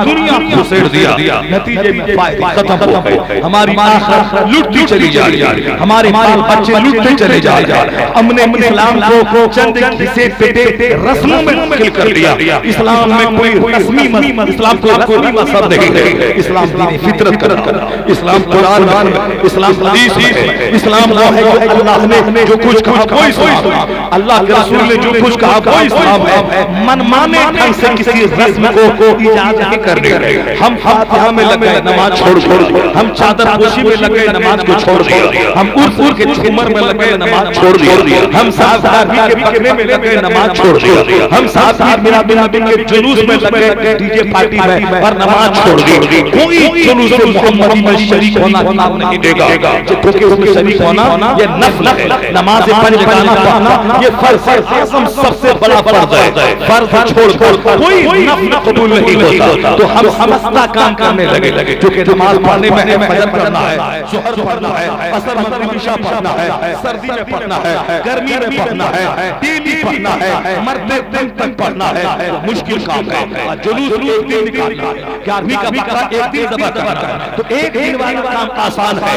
دنیا کو سیڑ دیا, نتیجے میں فائدے ختم ہو گئے. ہماری آخرت لٹتی چلی جا رہی ہے, ہمارے بچے لٹتے چلے جا رہے ہیں. ہم نے اسلام کو چند کسے پیٹے رسموں میں داخل کر دیا. اسلام میں کوئی رسمی مذہب, اسلام کو رسمی مذہب نہیں ہے. اسلام دین فطرت کا, اسلام قرآن میں, اسلام حدیث میں, اسلام وہ ہے کہ اللہ نے جو کچھ کہا وہ اسلام, اللہ کے رسول نے جو کچھ کہا وہ اسلام ہے. منمانے ڈھنگ سے کسی رسم کو ایجاد نہیں کرنے. ہم فاتحہ میں لگے نماز چھوڑ دیا, ہم چادر پوشی میں لگے نماز کو چھوڑ دیا, ہم عرف کے جھومر میں لگے نماز چھوڑ دیا, ہم سازگاری کے پکنے میں لگے نماز چھوڑ دیا, ہم سازگار میرا بنا بن کے جلوس میں لگے ڈی جے پارٹی میں اور نماز چھوڑ دی. کوئی جلوس محمدی میں شریک ہونا اسلام نہیں دے گا, کیونکہ اس میں شریک ہونا یہ نفل ہے. نماز پنجگانہ پڑھنا یہ فرض اعظم سب سے بڑا فرض ہے. فرض چھوڑ کوئی نفل قبول نہیں ہوتا. تو ہم سمجھتا کام کرنے لگے, کیونکہ نماز پڑھنے میں ہے, فجر پڑھنا ہے, ظہر پڑھنا ہے, عصر مغرب عشاء پڑھنا ہے, سردی میں پڑھنا ہے, گرمی میں پڑھنا ہے, ڈیلی پڑھنا ہے, مرتے دن تک پڑھنا ہے. مشکل کام ہے. جلوس ایک دن نکالنا, 11ویں کا بقرہ ایک دن ذبح کرنا, تو ایک دن والا کام آسان ہے,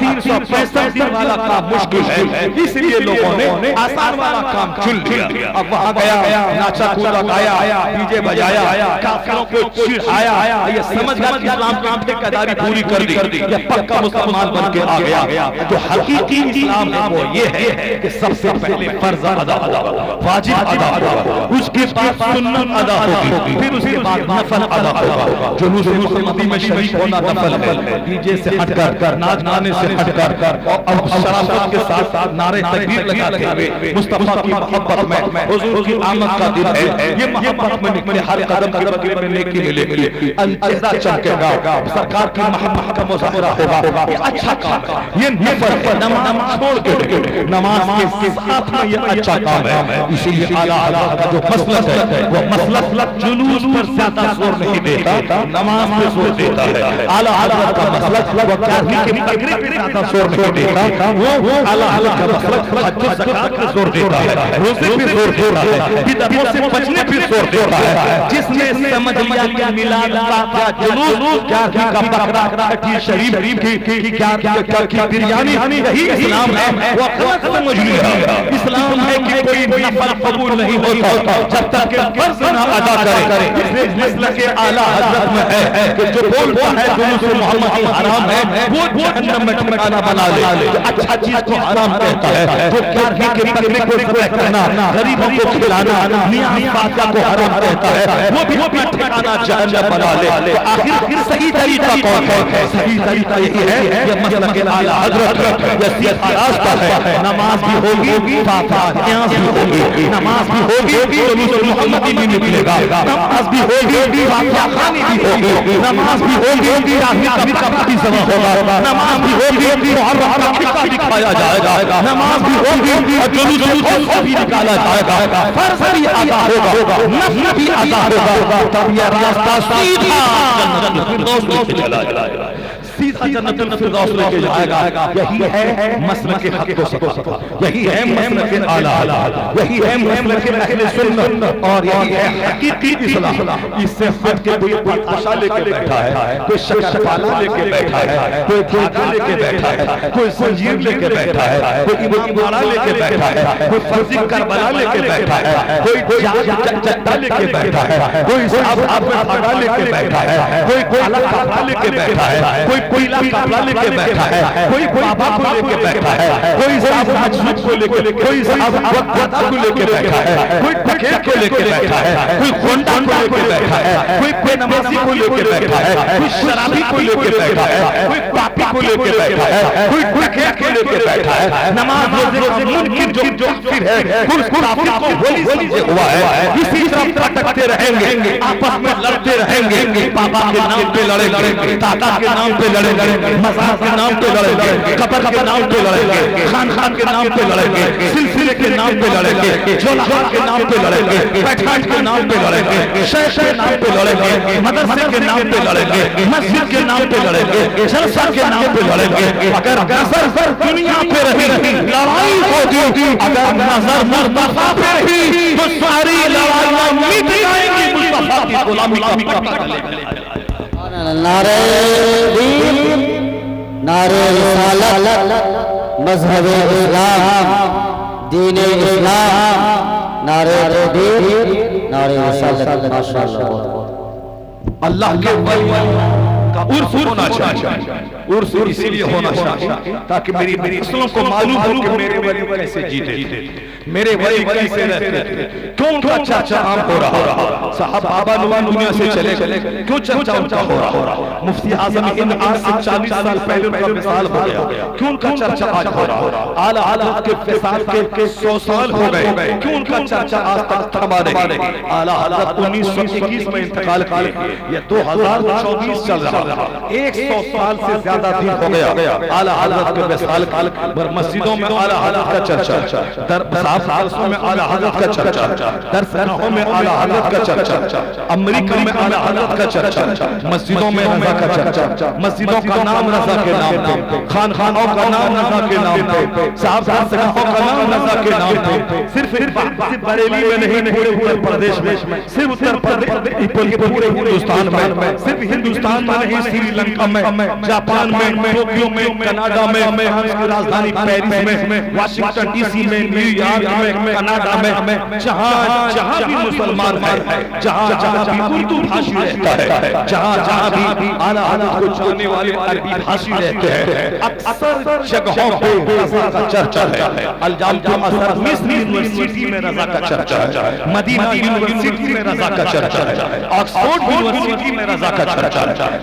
365 دن والا کام مشکل ہے. اس لیے لوگوں نے آسان والا کام چن لیا. اب وہاں گیا, ناچا کودا گایا, ڈی جے بجایا, کافروں کو چڑھایا, یہ سمجھ گیا کہ اسلام کی ٹھیکیداری پوری کر دی, یہ پکا مسلمان بن کے آ گیا. جو حقیقی اسلام ہے وہ یہ ہے کہ سب سے پہلے فرض ادا ہوگا, واجب ادا ہوگا, اس کے بعد سنت ادا ہوگی, پھر اس کے بعد نفل ادا ہوگا. جلوس محمدی میں شریک ہونا نفل ہے, ڈی جے سے ہٹ کر, ناچ گانے سے ہٹ کر, اور شرافت کے ساتھ نعرے تکبیر لگاتے ہوئے مصطفیٰ کی محبت میں حضور کی آمد کا دن ہے. یہ محبت میں نکلے, ہر قدم قدم میں نیکی ملے گی, چہرہ چمکے گا, سرکار کی محبت کا مظاہرہ ہوگا. یہ اچھا کام ہے, یہ نفل ہے. نماز چھوڑ کے نماز کے ساتھ میں یہ اچھا کام ہے. اسی لیے اعلیٰ حضرت کا جو مسلک ہے وہ مسلک جلوس پر زیادہ زور نہیں دیتا, نماز پہ زور دیتا ہے. اعلیٰ حضرت کا مسلک وہ گاڑی کے بکرے پہ زیادہ زور نہیں دیتا, وہ اعلیٰ حضرت کا مسلک حج و زکات پہ زور دیتا ہے, روزے پہ زور دیتا ہے, بدعتوں سے بچنے پہ زور دیتا ہے. جس نے سمجھ لیا کہ میلاد کا جلوس, گاڑی کا بکرا, کٹی شریف کی بریانی یہی اسلام ہے, وہ غلط سمجھ لیا. اسلام ہے کہ کوئی نفل قبول نہیں ہوتا جب تک کہ فرض نہ ادا کرے. اس لیے مسلک اعلیٰ حضرت میں ہے کہ جو بولتا ہے جلوس محمدی حرام ہے وہ جہنم میں ٹھکانہ بنا لے. اچھا چیز کو حرام کہتا ہے, جو گاڑی کے بکرے کو ذبح کرنا, غریبوں کو کھلانا, نیاز فاتحہ کو حرام کہتا ہے, وہ بھی اپنا ٹھکانہ جہنم بنا لے. آخر صحیح طریقہ کون ہے؟ صحیح طریقہ یہی ہے, یہ مسلک اعلیٰ حضرت یہ سیدھا راستہ ہے. نماز بھی ہوگی, فاتحہ نیاز بھی ہوگی, نماز بھی ہوگی, جلوس محمدی بھی نکلے گا, نماز بھی ہوگی, فاتحہ خوانی بھی ہوگی, نماز بھی ہوگی, راہی کا بھی ذبح ہوگا, نماز بھی ہوگی, محرم کا خطہ دکھایا جائے گا، نماز بھی ہوگی اور جلوس بھی نکالا جائے گا، فرض بھی ادا ہوگا، نفل بھی ادا ہوگا، تب یہ راستہ سیدھا جنت الفردوس میں چلا جائے گا، سیدھا جنت الفردوس لے کے جائے گا۔ یہی ہے مسلک حق و صفا، یہی ہے مسلک اعلیٰ، یہی ہے مسلک اہل سنت، اور یہی ہے حقیقی اصلاح۔ اس سے ہٹ کے کوئی پتاشا لے کے بیٹھا ہے، کوئی شکر پالا لے کے بیٹھا ہے، کوئی دھاگا لے کے بیٹھا ہے، کوئی زنجیر لے کے بیٹھا ہے، کوئی امام باڑہ لے کے بیٹھا ہے، کوئی فرضی کربلا لے کے بیٹھا ہے، کوئی جدہ لے کے بیٹھا ہے، کوئی صاحب میں دھاگا لے کے بیٹھا ہے، کوئی کالا کپڑا لے کے بیٹھا ہے، کوئی پیلا کپڑا لے کے بیٹھا ہے، کوئی بابا کو لے کے بیٹھا ہے، کوئی صاحب مجذوب کو لے کے، کوئی صاحب وقتہ کو لے کے بیٹھا ہے، کوئی ٹکیٹ کو لے کے بیٹھا ہے، کوئی خونڈا کو لے کے بیٹھا ہے، کوئی بے نمازی کو لے کے بیٹھا ہے، کوئی شرابی کو لے کے بیٹھا ہے، کوئی پاپی کو لے کے بیٹھا ہے، کوئی ٹکیٹ کو لے کے بیٹھا ہے۔ نماز روزے کا منکر جو کافر ہے، اس کافر کو ولی سمجھے ہوا ہے، اسی طرح پھٹکتے رہیں گے، آپس میں لڑتے رہیں گے، بابا کے نام پہ لڑیں گے، دادا کے نام پہ لڑیں گے، مزار کے نام پہ لڑیں گے، قبر کے نام پہ لڑیں گے، خان کے نام پہ لڑیں گے، سلسلے کے نام پہ لڑیں گے، جولہا کے نام پہ لڑیں گے، پیٹھان کے نام پہ لڑیں گے، شیخ کے نام پہ لڑیں گے، مدرسے کے نام پہ لڑیں گے، مسجد کے نام پہ لڑیں گے، جلسہ کے نام پہ لڑیں گے۔ اگر نظر دنیا پہ رہی لڑائی ہوگی، اگر نظر مصطفیٰ پہ رہی تو ساری لڑائیاں مٹ جائیں گی، مصطفیٰ کی غلامی کا پتہ چلے گا۔ نعرہ دین، نعرہ رسالت، مذہب اسلام، دین اسلام، نعرہ دین، نعرہ رسالت، ماشاءاللہ۔ اللہ کے ولی کا عرف ہونا چاہیے، عرف اسی لیے ہونا چاہیے تاکہ میری نسلوں کو معلوم ہو کہ میرے ولی کیسے جیتے، میرے ولی کیسے رہتے تھے، کیوں ان کا چرچا عام ہو رہا، صاحب بابا نوان دنیا سے چلے گئے، کیوں چرچا ان کا ہو رہا، مفتی اعظم ہند آج سے 40 سال پہلے ان کا وصال ہو گیا، کیوں ان کا چرچا آج ہو رہا، اعلیٰ حضرت کے وصال کے 100 سال ہو گئے، کیوں ان کا چرچا آج تک تھما نہیں، اعلیٰ حضرت 1921 میں انتقال کیے، یہ 2024 چل رہا، 100 سال سے زیادہ دن ہو گیا اعلیٰ حضرت کے وصال پر مسجدوں میں اعلیٰ حضرت کا چرچا، درسوں میں اعلیٰ حضرت کا چرچا، درسگاہوں میں اعلیٰ حضرت کا چرچا، امریکہ میں اعلیٰ حضرت کا چرچا، مسجدوں میں رضا کا چرچا، مسجدوں کا نام رضا کے نام پہ، خانخانوں کا نام رضا کے نام پہ، صاحب درسگاہوں کا نام رضا کے نام پہ، صرف بریلی میں نہیں، پورے اتر پردیش میں، صرف اتر پردیش، پورے ہندوستان میں، صرف ہندوستان میں نہیں، سری لنکا میں، جاپان میں، ٹوکیو میں، کینیڈا میں، فرانس کی راجدھانی پیرس میں، واشنگٹن ڈی سی میں، نیو یارک میں، کینیڈا میں، جہاں بھی مسلمان ہے، جہاں بھی اردو بھاشی رہتا ہے، جہاں بھی اعلیٰ حضرت کو چھوڑنے والے عربی بھاشی رہتے ہیں، اکثر جگہوں پہ رضا کا چرچا ہے، الجامعہ ازہر مصر یونیورسٹی میں رضا کا چرچا ہے، مدینہ یونیورسٹی میں رضا کا چرچا ہے، آکسفورڈ یونیورسٹی میں رضا کا چرچا ہے،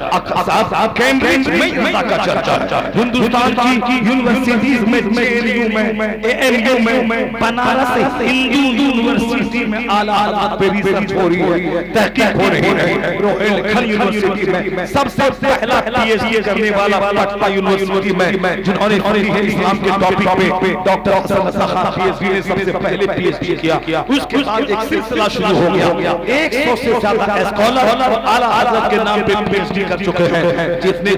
کیمبرج میں رضا کا چرچا ہے، ہندوستان کی یونیورسٹیز میں، JNU میں، ANU میں، بنارس ہندو یونیورسٹی میں اعلیٰ حضرت پہ ریسرچ ہو رہی ہے، تحقیق ہو رہی ہے، روہیل کھل یونیورسٹی میں سب سے پہلا PhD کرنے والا پٹنہ یونیورسٹی میں جنہوں نے فقہ اسلام کے ٹاپک پہ ڈاکٹر حسن رضا خان PhD نے سب سے پہلے PhD کیا، اس کے بعد ایک سلسلہ شروع ہو گیا، 100 سے زیادہ اسکالر اعلیٰ حضرت کے نام پہ PhD کر چکے ہیں، جتنے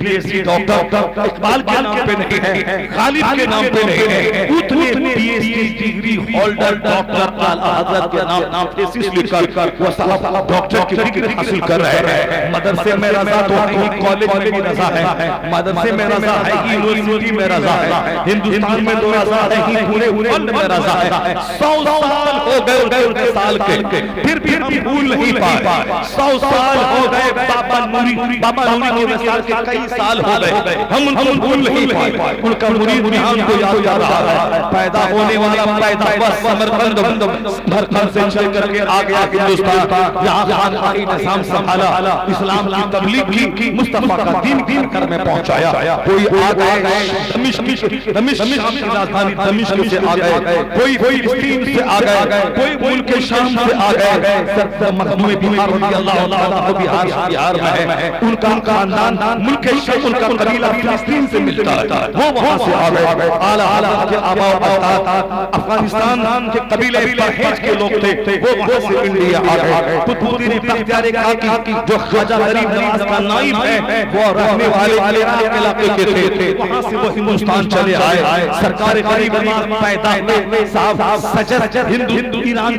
PhD ڈاکٹر اقبال کے نام پہ نہیں ہے، غالب کے نام پہ نہیں ہے، اتنے PhD ڈگری ہولڈر ڈاکٹر اعلیٰ حضرت کے نام تھیسس لکھ کر وہ صاحب ڈاکٹر کی ڈگری حاصل کر رہے ہیں۔ مدرسے میں رضا تو ہے ہی، کالج میں بھی رضا ہے، مدرسے میں رضا ہے ہی، یونیورسٹی میں رضا ہے، ہندوستان میں تو رضا ہے ہی، پورے ورلڈ میں رضا ہے۔ 100 سال ہو گئے ان سال کے، پھر بھی ہم بھول نہیں پائے، 100 سال ہو گئے بابا نوری کے وصال کے کئی سال ہو گئے، ہم ان کو بھول نہیں پائے، ان کا مرید جہان کو یاد کر رہا ہے، پیدا ہونے والا پیدا ہوا سمرقند سے چل کر کے آ گیا ہندوستان، یہاں خانقاہی نظام سنبھالا، اسلام کی تبلیغ کی، مصطفیٰ کا دین گھر میں پہنچایا، کوئی آ گئے دمشق شام کی راجدھانی دمشق سے آ گئے، کوئی فلسطین سے آ گئے، کوئی ملک شام سے آ گئے، مخدوم بہار رضی اللہ عنہ بہار میں ہے ان کا خاندان ملک شام، ان کا قبیلہ فلسطین سے ملتا ہے، وہ وہاں سے آ گئے۔ اعلیٰ حضرت کے آباء و اجداد افغانستان کے قبیلے پرہیز کے لوگ تھے، وہ وہاں سے انڈیا آ گئے۔ قطبالدین بختیار کاکی جو خواجہ غریب نواز کا نائب ہے، وہ رہنے والے عراق علاقے کے تھے، وہاں سے وہ ہندوستان چلے آئے۔ سرکار غریب نواز پیدا ہوئے صاحب سجد ہندو ایران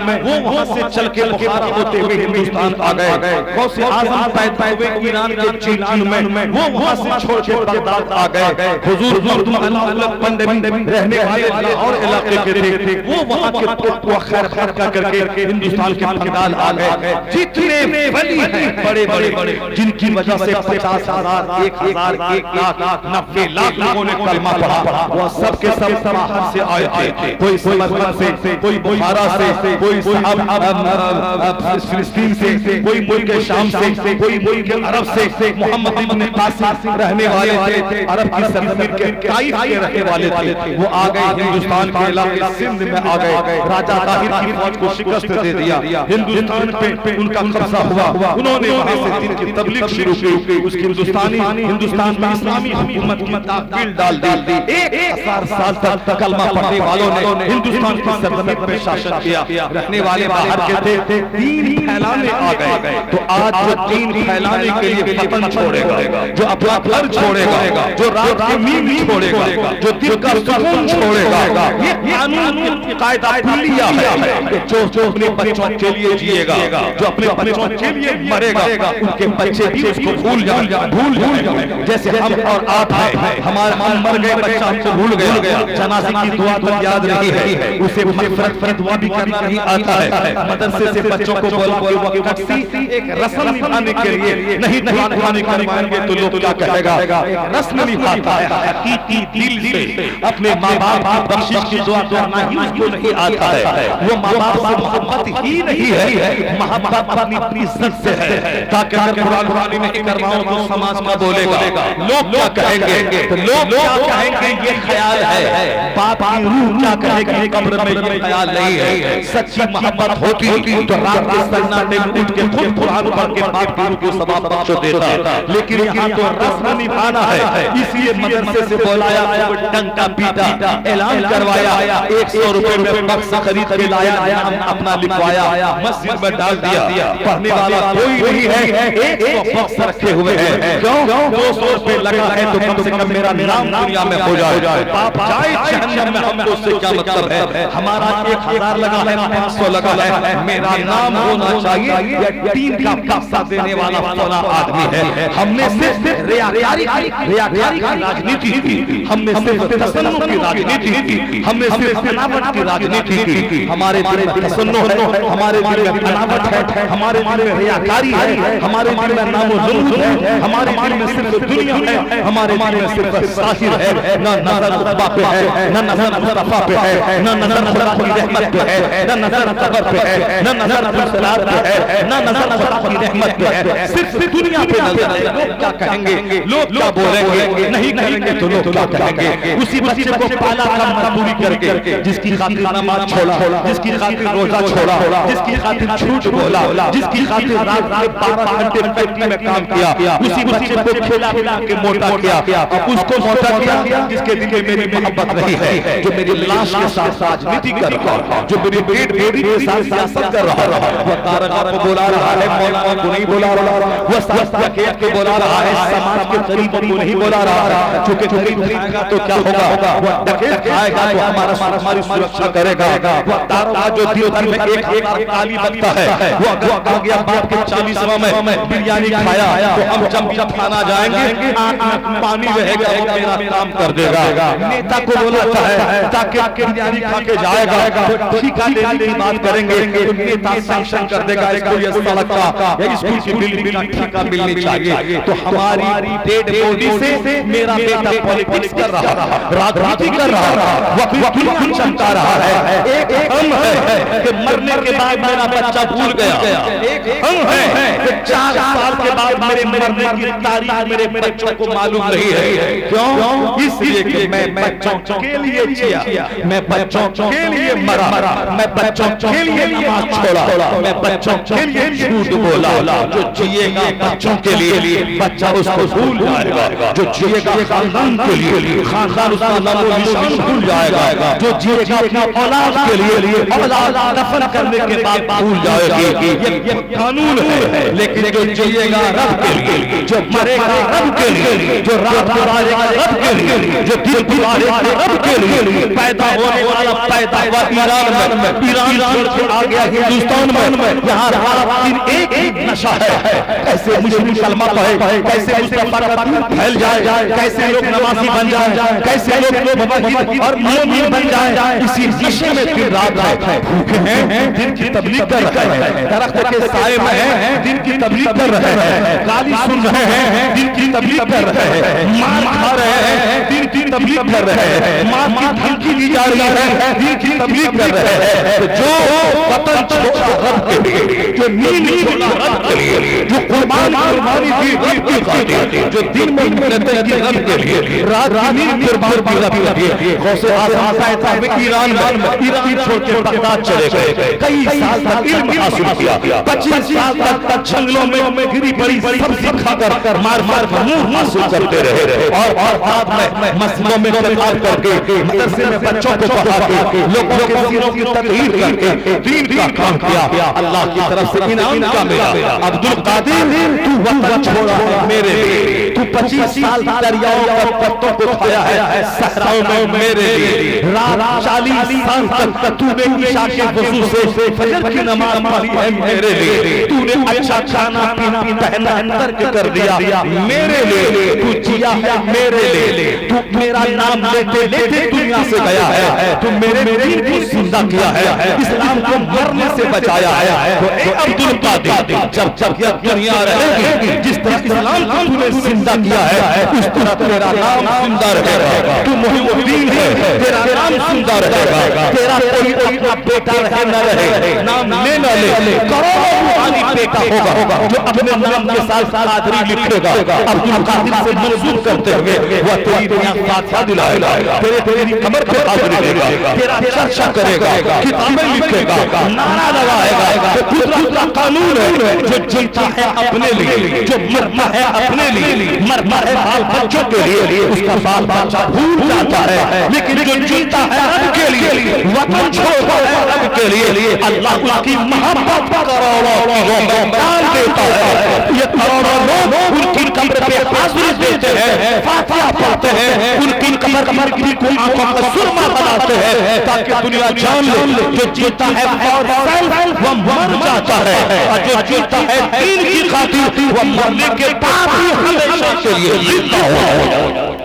میں، وہ وہاں سے چل کے بخارا ہوتے ہوئے ہندوستان آ گئے۔ غوث اعظم پیدا ہوئے ایران کے چیلان میں، وہ وہاں سے چھوڑ کے بغداد آ گئے۔ حضور پنڈمی رہنے والے لاہور علاقے کے تھے، وہ وہاں کے خیر خرکہ کر کے ہندوستان کے بنگال آ گئے۔ جتنے ولی ہیں بڑے بڑے جن کی وجہ سے 50,000 1,000 1,90,000 لوگوں نے کلمہ پڑھا، وہ سب کے سب باہر سے آئے تھے، کوئی سمرقند سے، کوئی بخارا سے، کوئی فلسطین سے، کوئی ملک شام سے، کوئی ملک عرب سے۔ محمد ابن قاسم رہنے والے تھے عرب کی سرزمین کے طائف کے رہنے والے تھے، وہ آ گئے ہندوستان کے علاقے سندھ میں آ گئے، راجہ طاہر کی فوج کو شکست دے دیا، ہندوستان پہ ان کا قبضہ ہوا، انہوں نے وہاں سے دین کی تبلیغ شروع کی، اس کی ہندوستان میں اسلامی حکومت کی تعمیل ڈال دی۔ 1000 سال تک کلمہ پڑھنے والوں نے ہندوستان کی سرزمین پہ شاشن کیا، رہنے والے باہر کے تھے، دین پھیلانے آ گئے۔ تو آج جو دین پھیلانے کے لیے وطن چھوڑے گا، جو اپنا گھر چھوڑے گا، جو رات کی نیند چھوڑے گا، جو دل کا سکون چھوڑے گا، یہ قانون کی قاعدہ کلیہ ہے، جو اپنے بچوں کے لیے جیے گا، جو اپنے بچوں کے لیے مرے گا، ان کے بچے بھی اس کو بھول جائیں گے۔ جیسے ہم اور آپ ہیں، ہمارے مر گئے بچہ ہم سے بھول گیا، جنازے کی دعا تو یاد نہیں ہے، اسے مغفرت دعا بھی کرنا نہیں آتا ہے، مدرسے سے بچوں کو بول وقت سی ایک رسم نبھانے کے لیے نہیں نبھانے کے تو لوگ کیا کہے گا، رسم نبھاتا ہے، حقیقی دل سے اپنے ماں باپ کی بخشش کی دعا کرنا ہی اس کو نہیں آتا ہے، وہ ماں باپ سے محبت ہی نہیں ہے، محبت اپنی عزت سے ہے، تاکہ اگر قرآن میں اکرماؤں کو سماج کا بولے گا، لوگ کیا کہیں گے، تو لوگ کیا کہیں گے یہ خیال ہے، باپ کی روح کیا کہے گی قبر میں یہ خیال نہیں ہے۔ سچی محبت ہوتی تو رات کے سناٹے میں اٹھ کے خود قرآن پڑھ کے باپ کی روح کو ثواب بخش دیتا، لیکن یہاں تو رسم نبھانا ہے، اس لیے مدرسے سے بولایا، ڈنکا پیٹا، اعلان کروایا، 100 روپے میں بکس خرید کے لایا، نام اپنا لکھوایا، مسجد میں ڈال دیا، پڑھنے والا کوئی نہیں ہے، 100 بکس رکھے ہوئے ہیں، کیوں 200 روپے لگا ہے تو کم سے کم میرا نام دنیا میں ہو جائے، باپ جائے جہنم میں، ہم کو اس سے کیا مطلب ہے، ہمارا 1000 لگا ہے 500 لگا ہے، میرا نام ہونا چاہیے، یہ دین کا پیسہ دینے والا فلاں آدمی ہے۔ ہم نے صرف ریاکاری کی راجنیتی کی، ہم نے صرف تسنن کی راجنیتی کی، ہم نے صرف بناوٹ کی راجنیتی کی، ہمارے دل میں تسنن ہے، ہمارے دل میں بناوٹ ہے، ہمارے دل میں ریاکاری ہے، ہمارے دل میں نام و نمود ہے، ہمارے دل میں صرف دنیا ہے، ہمارے دل میں صرف ظاہر ہے، نہ نظر خدا پہ ہے، نہ نظر مصطفیٰ پہ ہے، نہ نظر خدا کی رحمت پہ ہے، نہ نظر قبر پہ ہے، نہ نظر صلات پہ ہے، نہ نظر خدا کی رحمت پہ ہے، صرف دنیا پہ نظر ہے۔ لوگ کیا کہیں گے، لوگ کیا بولیں گے، نہیں کہیں گے تو لوگ کیا کہیں گے۔ اسی بچے کو پالا کا مزدوری کر کے، جس کی خاطر نماز چھوڑا، جس کی خاطر روزہ چھوڑا، جس کی خاطر جھوٹ بولا، جس کی خاطر رات میں 12 گھنٹے فیکٹری میں کام کیا، اسی بچے کو کھلا پلا کے موٹا کیا، اس کو موٹا کیا جس کے دل میں میری محبت رہی ہے، جو میری لاش کے ساتھ راجنیتی کر رہا ہے، جو میری بیٹ بیٹی کے ساتھ سیاست کر رہا ہے، وہ تارغہ کو بلا رہا ہے، مولانا کو نہیں بلا رہا، وہ سیاست کو بلا رہا ہے، سماج کے قریبوں کو نہیں بلا رہا، چونکہ قریب قریب کا تو کیا ہوگا، وہ ڈکیت کھائے گا تو ہماری سرکشا کرے گا، وہ تارغہ جو دن بھر میں 1000 تالی بکتا ہے، وہ اگر آ گیا باپ کے 40واں میں بریانی کھایا تو ہم جب کھانا جائیں گے پانی رہے گا، وہ میرا کام کر دے گا۔ نیتا کو بولاتا ہے تاکہ بریانی کھا کے جائے گا، ٹھیکہ لینے کی بات کریں گے، نیتا سینکشن کر دے گا، اس کو یہ سڑک کا یا اسکول کی بلڈنگ کا ٹھیکہ ملنی چاہیے۔ تو ہماری ڈیڈ باڈی سے میرا بیٹا پالیٹکس کر رہا ہے، راجنیتی کر رہا ہے، وقت چمکا رہا ہے۔ ایک ہم ہے کہ مرنے کے بعد میرا بچہ بھول گیا، ایک ہم ہے کہ 4 سال کے بعد میرے مرنے کی تاریخ میرے بچوں کو معلوم نہیں ہے۔ کیوں؟ اس لیے کہ میں بچوں کے لیے جیا، میں بچوں کے لیے مرا، میں بچوں کے لیے نماز چھوڑا، میں بچوں کے لیے جھوٹ بولا۔ جو جیے گا بچوں کے لیے بچہ اس کو بھول جائے گا، جو جیے گا خاندان کے لیے خاندان اس کا نام و نشان بھول جائے گا، جو جیے گا اپنی اولاد کے لیے اولاد دفن کرنے کے بعد بھول جائے گی۔ یہ قانون ہے، لیکن جو جیے گا رب کے لیے، جو مرے گا رب کے لیے، جو رات گزارے گا رب کے لیے، جو دن گزارے گا رب کے لیے، پیدا ہونے والا پیدا ہوا ایران میں، ایران چھوڑ کے آ گیا ہندوستان میں، یہاں رات دن ایک ہی نشہ ہے، کیسے مسلم کلمہ پڑھے، کیسے مصطفیٰ کا دین پھیل جائے، کیسے لوگ نمازی بن جائیں، کیسے لوگ موحد اور مومن بن جائیں، اسی نشے میں دن رات ہے، بھوکے ہیں دن کی تبلیغ کر رہے ہیں، درخت کے سائے میں ہیں دن کی تبلیغ کر رہے ہیں، گالی سن رہے ہیں دن کی تبلیغ کر رہے ہیں، مار کھا رہے ہیں دن کی تبلیغ کر رہے ہیں، مار کی دھمکی دی جا رہی ہے دن کی تبلیغ کر رہے ہیں۔ جو وطن چھوڑا رب کے لیے، جو نیند چھوڑا رب کے لیے، جو قربانی دی رب کی خاطر، جو دن میں محنتیں کی رب کے لیے، رات نیند قربان کی رب کے لیے، غوث اعظم صاحب ایران چھوڑ کے بغداد چلے گئے، کئی سال تک علم حاصل کیا، 25 سال تک جنگلوں میں گری بڑی سبزی کھا کر مار منور حاصل کرتے رہے، اور بعد میں مسجدوں میں خطاب کر کے، مدرسے میں بچوں کو پڑھا کے، لوگوں کے ذہنوں کی تغییر کر کے دین کا کام کیا۔ اللہ کی طرف سے انعام کا ملا۔ عبد القادر تو وطن چھوڑا میرے لیے، تو 25 سال دریاؤں اور پتوں کو کھایا ہے صحراؤں میں میرے لیے، رات 40 سال تک تو نے عشاء کے وضو سے فجر کی نماز پڑھی ہے میرے لیے، تو نے اچھا کھانا پینا پہنا ترک کر دیا میرے لیے، تو جیا ہے میرے لیے، تو میرا نام لیتے لیتے دنیا سے گیا ہے، تو میرے دین کو زندہ کیا ہے، اسلام کو مرنے سے بچایا ہے۔ تو اے عبد القادر، جب یہ دنیا رہے گی، جس طرح اسلام کو تو نے زندہ کیا ہے، اس طرح تیرا نام زندہ رہے گا۔ تو محب الدین ہے، تیرا نام زندہ رہے گا۔ تیرا کوئی اپنا بیٹا رہے نہ رہے، نام لے نہ لے، کروڑوں روحانی بیٹا ہوگا جو اپنے نام کے ساتھ قادری لکھے گا، عبد القادر سے منسوب کرتے ہوئے وہ تیری فاتحہ دلائے گا، تیری کمر پہ حاضری دے گا، تیرا چرچا کرے گا، کتابیں لکھے گا، نعرہ لگائے گا کہ قدرت کا قانون ہے، جو جیتا ہے اپنے لیے، جو مرتا ہے اپنے لیے، مرتا ہے بال بچوں کے لیے، اس کا بال بچہ بھول جاتا ہے، لیکن جو جیتا ہے رب کے لیے، وطن چھوڑتا ہے رب کے لیے، اللہ اس کی محبت کروڑوں لوگوں ڈال دیتا ہے۔ یہ کروڑوں لوگ ان کی قبر پہ حاضری دیتے ہیں، فاتحہ پڑھتے ہیں، ان کی قبر کو آنکھوں کا سرما بناتے ہیں، تاکہ دنیا جان لے جو جیتا ہے وہ مر جاتا ہے، اور جو جیتا ہے دین کی خاطر وہ مرنے کے بعد بھی ہمیشہ کے لیے زندہ ہو۔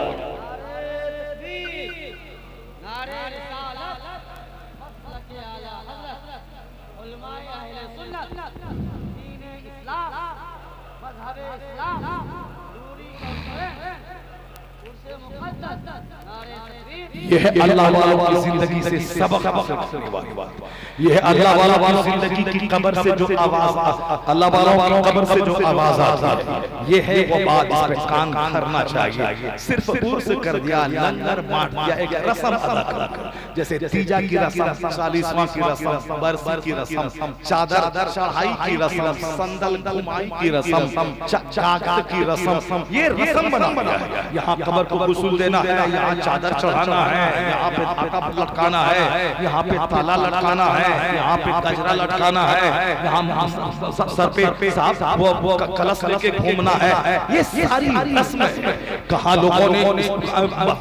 یہ ہے اللہ والوں کی زندگی سے سبق حاصل والی بات، یہ ہے اللہ والوں کی زندگی کی قبر سے جو آواز، اللہ والوں کی قبر سے جو آواز آتی ہے، یہ ہے وہ بات اس پہ کان کرنا چاہیے۔ صرف عرس کر دیا، لنگر بانٹ دیا، ایک رسم ادا کر، جیسے تیجا کی رسم، 40واں کی رسم، برسی کی رسم، چادر چڑھائی کی رسم، صندل گھمائی کی رسم، چاکر کی رسم، یہ رسم بنا دیا ہے۔ یہاں قبر کو غسل دینا ہے، یہاں چادر چڑھانا ہے، یہاں پہ دھاگا لٹکانا ہے، یہاں پہ تالا لٹکانا ہے، یہاں پہ گجرا لٹکانا ہے، یہاں سر پہ صاحب وہ کلس لے کے گھومنا ہے، یہ ساری رسم ہے۔ کہاں لوگوں نے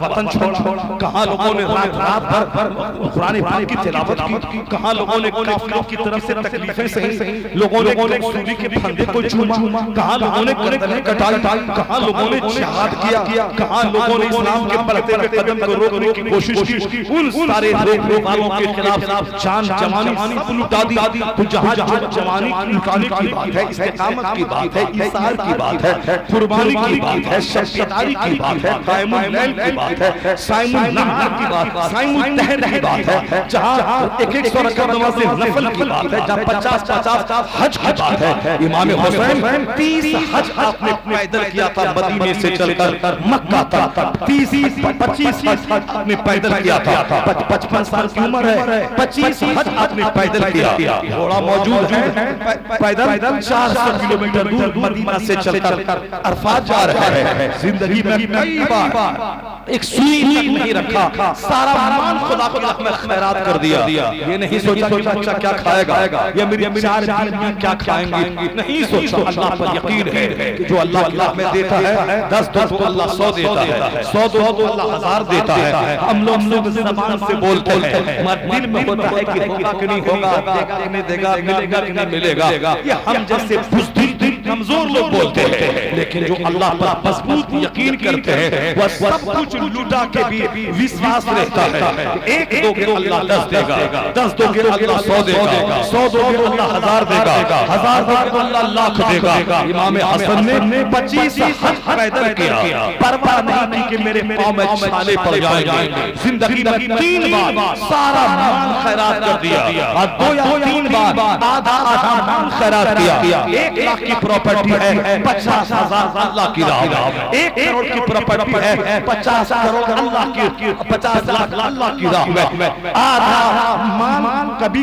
وطن چھوڑا، کہاں لوگوں نے رات بھر قرآن پاک کی تلاوت کی، کہاں لوگوں نے کافروں کی طرف سے تکلیفیں سہی، لوگوں نے سوری کے پھندے کو چوما، کہاں لوگوں نے گردنیں کٹائی، کہاں لوگوں نے جہاد کیا، کہاں لوگوں نے اسلام کے بڑھتے ہوئے قدم کو روکنے کی کوشش کی، ان سارے روکنے والوں کے خلاف جان جوانی سب لٹا دی۔ تو جہاں جوانی لٹانے کی بات ہے، استقامت کی بات ہے، ایثار کی بات ہے، قربانی کی بات ہے، شہیداری کی بات ہے، قائم اللیل کی بات ہے، صائم النہار کی بات ہے، صائم الدہر کی بات ہے، جہاں 100 رکعت نماز نفل کی بات ہے، جہاں 50 حج کی بات ہے۔ امام حسین 30 حج آپ نے پیدل کیا تھا، مدینے سے چل کر مکہ تک 30-25 حج آپ نے پیدل کیا تھا. 55 سال کی عمر ہے, 25 حج آپ نے پیدل کیا. گھوڑا موجود ہے, پیدل 400 کلومیٹر دور مدینہ سے چل کر عرفات جا رہے ہیں. زندگی میں کئی بار ایک سوئی تک نہیں رکھا, سارا مال خدا کی راہ میں خیرات کر دیا. یہ نہیں سوچا کہ بچہ کیا کھائے گا یا میری 4 بیویاں کیا کھائیں گی, نہیں سوچا. اللہ پر یقین ہے کہ جو اللہ کی راہ میں دیتا ہے 10 تو اللہ 100 دیتا ہے, 100 تو اللہ 1000 دیتا ہے. ہم لوگ زبان سے بولتے ہیں, مگر دل میں ہوتا ہے کہ ہوگا کہ نہیں ہوگا, دے گا کہ نہیں دے گا, ملے گا کہ نہیں ملے گا. یہ ہم جیسے بزدل کمزور لوگ بولتے ہیں, لیکن جو اللہ پر مضبوط یقین کرتے ہیں وہ سب کچھ لٹا کے بھی وشواس رہتا ہے. ایک دو کے اللہ 10 دے گا, 10 دو کے اللہ 100 دے گا, 100 دو کے اللہ 1000 دے گا, 1000 دو کے اللہ لاکھ دے گا. امام حسن نے 25 حج پیدل کیا, پرواہ نہیں کی کہ میرے پاؤں میں چھالے پڑ جائیں گے. زندگی میں 3 بار سارا مال خیرات کر دیا, اور 2 یا 3 بار آدھا مال خیرات کیا. 1 لاکھ کی پراپرٹی ہے, 50,000 اللہ کی راہ میں. 1 کروڑ کی پراپرٹی ہے, 50 کروڑ اللہ کی, 50 لاکھ اللہ کی راہ میں. آدھا مال کبھی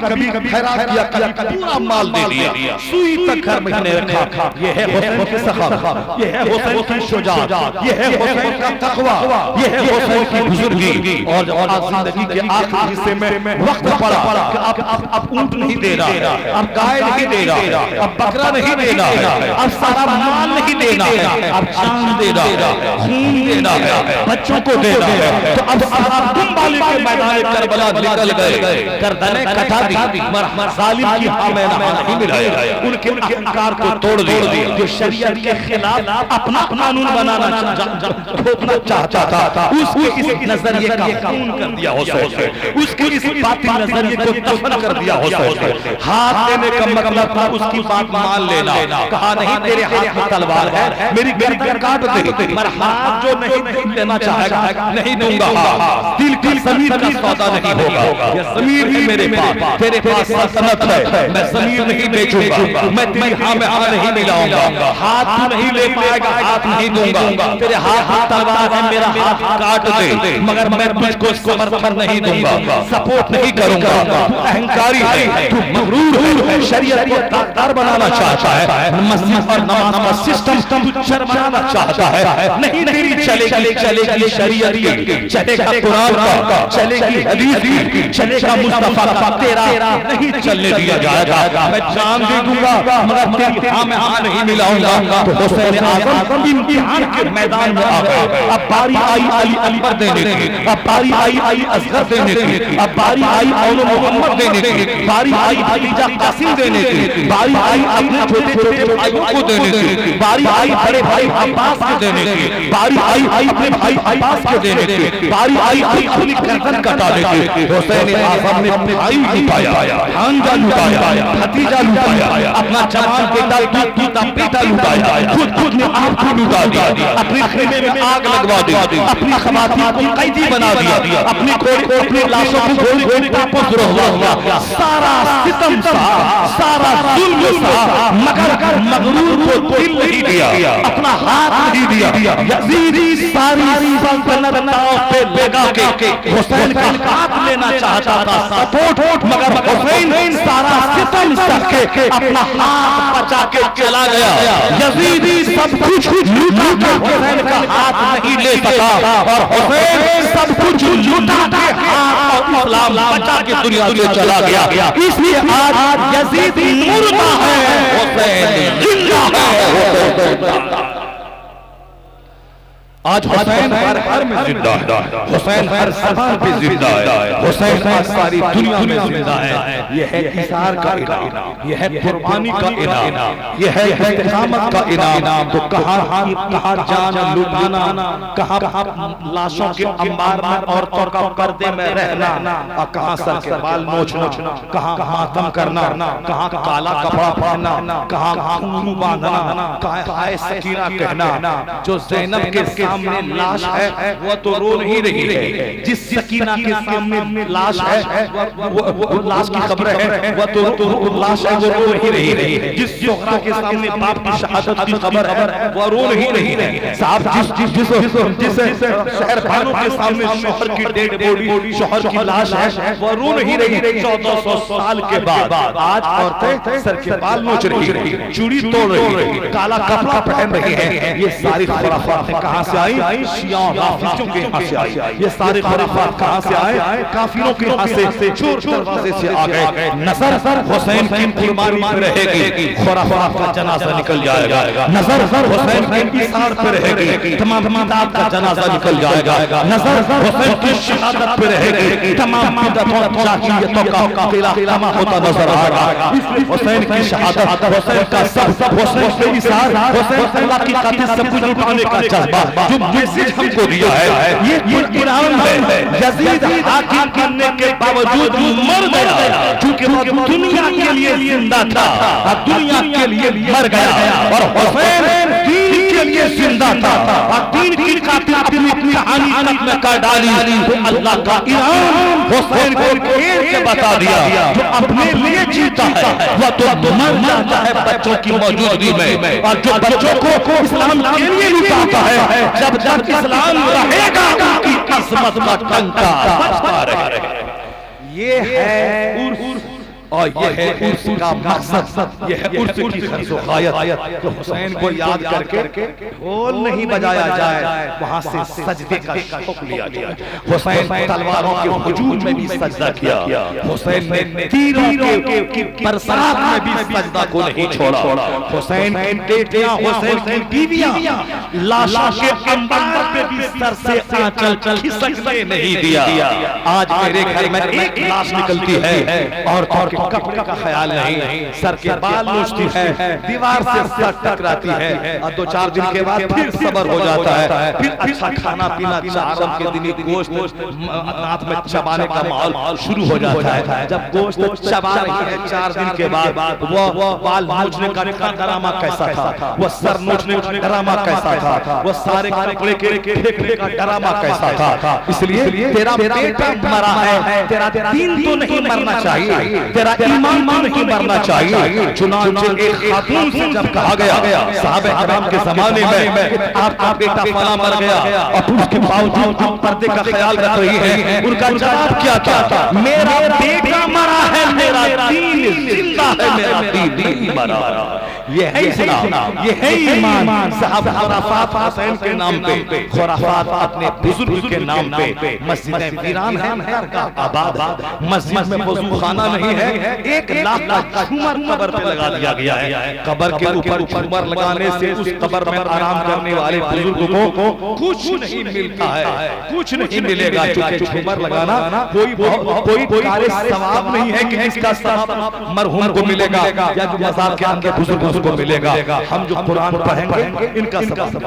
خیرات کیا, کبھی پورا مال دے دیا. سوئی تک گھر میں نہیں رکھا. یہ ہے حسین کی سخاوت, یہ ہے حسین کی شجاعت, یہ ہے حسین کا تقوی, یہ ہے حسین کی بزرگی. اور زندگی کے آخری حصے میں وقت پڑا کہ اب اونٹ نہیں دے رہا, اب گائے نہیں دے رہا, اب بکرا نہیں دینا ہے, اب سارا مال نہیں دینا ہے, اب جان دینا ہے, خون دینا ہے, بچوں کو دینا ہے. تو اب تم والی کے میدان کربلا نکل گئے, گردنیں کٹا دی, ظالم کی ہاں میں نہیں ملایا, ان کے انکار کو توڑ دیا. جو شریعت کے خلاف اپنا قانون بنانا چاہتا تھا, اس کے اس نظریے کا خون کر دیا حسین, اس کے اس باطل نظریے کو دفن کر دیا حسین. ہاتھ دینے کا مطلب تھا اس کی بات مان لینا. کہا نہیں تیرے ہاتھ میں تلوار ہے, میری گردن کاٹ دے, مگر ہاتھ جو نہیں لینا چاہے گا نہیں دوں گا. دل کی ضمیر کا سودا نہیں ہوگا. یہ ضمیر ہے میرے پاس, تیرے پاس سلطنت ہے, میں ضمیر نہیں بیچوں گا, میں تیری ہاں میں ہاں نہیں ملاؤں گا. ہاتھ تو نہیں لے پائے گا, ہاتھ نہیں دوں گا. تیرے ہاتھ میں تلوار ہے, میرا ہاتھ کاٹ دے, مگر میں تجھ کو سمرتھن نہیں دوں گا, سپورٹ نہیں کروں گا. اہنکاری ہے, تو مغرور ہے, شریعت کو داغدار بنانا چاہتا ہے, مسجد اور نماز سسٹم تو شرمانا چاہتا ہے. نہیں تیری چلے گی شریعت کی, چلے گا قرآن کا, چلے گی حدیث کی, چلے گا مصطفیٰ کا, تیرا نہیں چلنے دیا جائے گا. میں جان دے دوں گا مگر تیری ہاں میں ہاں نہیں ملاؤں گا. تو حسین اعظم امتحان کے میدان میں آ گئے. اب باری آئی علی اکبر دینے کی, اب باری آئی اصغر دینے کی, اب باری آئی اول محمد دینے کی, باری آئی بھتیجا قاسم دینے کی, باری آئی اپنے چھوٹے بھائیوں کو دینے کی, باری آئی بڑے بھائی عباس کو دینے کی, باری آئی اپنے بھائی عباس کو دینے کی, باری آئی اپنی گردن کٹانے کی. حسین اعظم نے اپنے بھائی لٹایا, بھانجا لٹایا, بھتیجا لٹایا, اپنا جوان بیٹا لٹایا, خود نے آپ کو لٹا دیا, اپنے خیمے میں آگ لگوا دی, اپنی خواتین کو قیدی بنا دیا, اپنی لاشوں کو گولی واپس رہا. سارا ستم سارا ظلم سا, مگر مغرور کو دل نہیں دیا, اپنا ہاتھ نہیں دیا. یزید ساری سلطنت پہ لگا کے حسین کا ہاتھ لینا چاہتا تھا, سپورٹ, مگر حسین سارا ستم سہ کے اپنا ہاتھ بچا کے چلا گیا. یزید سب کچھ لوٹا کے حسین کا ہاتھ نہیں لے سکا, اور حسین سب کچھ لوٹا کے ہاتھ اور اسلام بچا کے دنیا سے چلا گیا. اس لیے آج یزید مردہ ہے, حسین زندہ ہے. آج حسین ہر گھر میں زندہ ہے, حسین ہر زبان پہ زندہ ہے, حسین آج ساری دنیا میں زندہ ہے. یہ ہے انصار کا انعام, یہ ہے قربانی کا انعام, یہ ہے استقامت کا انعام. تو کہاں جان لٹانا, کہاں لاشوں کے انبار میں عورتوں کا پردے میں رہنا, اور کہاں سر کے بال نوچنا, کہاں ماتم کرنا, کہاں کالا کپڑا پہننا, کہاں گھنگرو باندھنا, کہاں ہائے سکینہ کہنا. جو زینب کے سامنے لاش ہے وہ تو رو نہیں رہی ہے، جس سکینہ کے سامنے لاش ہے وہ لاش کی خبر ہے وہ تو لاش ہے وہ رو نہیں رہی ہے، جس سغرا کے سامنے باپ کی شہادت کی خبر ہے وہ رو نہیں رہی ہے صاحب، جس شہر بانوں کے سامنے شوہر کی ڈیڈ باڈی شوہر کی لاش ہے وہ رو نہیں رہی ہے 1400 سال کے بعد۔ آج عورتیں سر کے بال نوچ رہی ہیں، چوڑی توڑ رہی ہیں، کالا کپڑا پہن رہی ہیں، یہ ساری خرافات کہاں سے آئی؟ شیعہ رافضیوں کے یہاں سے آئی۔ یہ سارے خرافات کہاں سے آئے؟ کافروں کے یہاں سے چور دروازے سے آ گئے۔ نظر حسین کی قربانی پہ رہے گی، خرافات کا جنازہ نکل جائے گا۔ نظر حسین کی ایثار پہ رہے گی، تمام بدعات کا جنازہ نکل جائے گا۔ نظر حسین کی شہادت پہ رہے گی، تمام بدعتوں جاہلیتوں کا خاتمہ ہوتا نظر آئے گا۔ حسین کی شہادت، حسین کا سب، حسین کی ایثار، حسین اللہ کی خاطر سب کچھ لٹانے کا جذبہ جو میسج ہم کو دیا ہے، یہ قرآن ہے۔ یزید حاکم کرنے کے باوجود مر گیا کیونکہ وہ دنیا کے لیے زندہ تھا اور دنیا کے لیے مر گیا، اور حسین دین کے لیے زندہ تھا اور دین کی خاطر اپنی کہانی تک میں کر ڈالی۔ تو اللہ کا انعام حسین کو کھیل کے بتا دیا، جو اپنے لیے جیتا ہے وہ تو مر جاتا ہے بچوں کی موجودگی میں، اور جو بچوں کو اسلام کے لیے لٹاتا ہے جب تک اسلام رہے گا ان کی عظمت کا ٹنکا بجتا رہے گا۔ یہ ہے عرس، اور یہ ہے عرس کا مقصد، یہ ہے عرس کی غرض و غایت کہ حسین کو یاد کر کے ڈھول نہیں بجایا جائے، وہاں سے سجدے کا شوق لیا جائے۔ حسین تلواروں کے ہجوم میں بھی سجدہ کیا، حسین نے تیروں کی برسات میں بھی سجدہ کو نہیں چھوڑا۔ حسین کی بیٹیاں، حسین کی بیویاں لاشوں کے انبار پہ بھی سر سے آنچل کھسکنے نہیں دیا۔ آج میرے گھر میں ایک لاش نکلتی ہے اور کپڑے کا خیال نہیں، سر کے بال نوچتی ہے، دیوار سے سر ٹکراتی ہے، اور 2-4 دن کے بعد پھر صبر ہو جاتا ہے، پھر اچھا کھانا پینا، چارم کے دنی گوشت ناک میں چبانے کا ماحول شروع ہو جاتا ہے۔ جب گوشت چبا رہی ہے 4 دن کے بعد، وہ بال نوچنے کا ڈرامہ کیسا تھا، وہ سر نوچنے کا ڈرامہ کیسا تھا، وہ سارے کپڑے کے پھینکنے کا ڈرامہ کیسا تھا۔ اس لیے تیرا بیٹا مرا ہے، تیرا دین تو نہیں مرنا چاہیے، تیرا ایمان تو نہیں مرنا چاہیے۔ چنانچہ ایک خاتون سے جب کہا گیا صحابہ کرام کے زمانے میں آپ کا بیٹا فلاں مر گیا اور اس کے باوجود آپ پردے کا خیال رکھ رہی ہیں، ان کا جواب کیا تھا؟ میرا بیٹا مرا ہے، میرا دین زندہ ہے، میرا دین نہیں مرا۔ یہ ہے اسلام، یہ ہے ایمان۔ صاحب خرافات حسین کے نام پہ، خرافات اپنے بزرگ کے نام پہ، مسجدیں ویران ہیں، درگاہ آباد، مسجد میں وضو خانہ نہیں ہے، 1 لاکھ کا جھومر قبر پہ لگا دیا گیا ہے۔ قبر کے اوپر جھومر لگانے سے اس قبر میں آرام کرنے والے بزرگ کو کچھ نہیں ملتا ہے، کچھ نہیں ملے گا، چونکہ جھومر لگانا کوئی کار ثواب نہیں ہے کہ اس کا ثواب مرحوم کو ملے گا یا جو مزار کے اندر بزرگ کو ملے گا۔ ہم جو قرآن پڑھیں گے ان کا ثواب،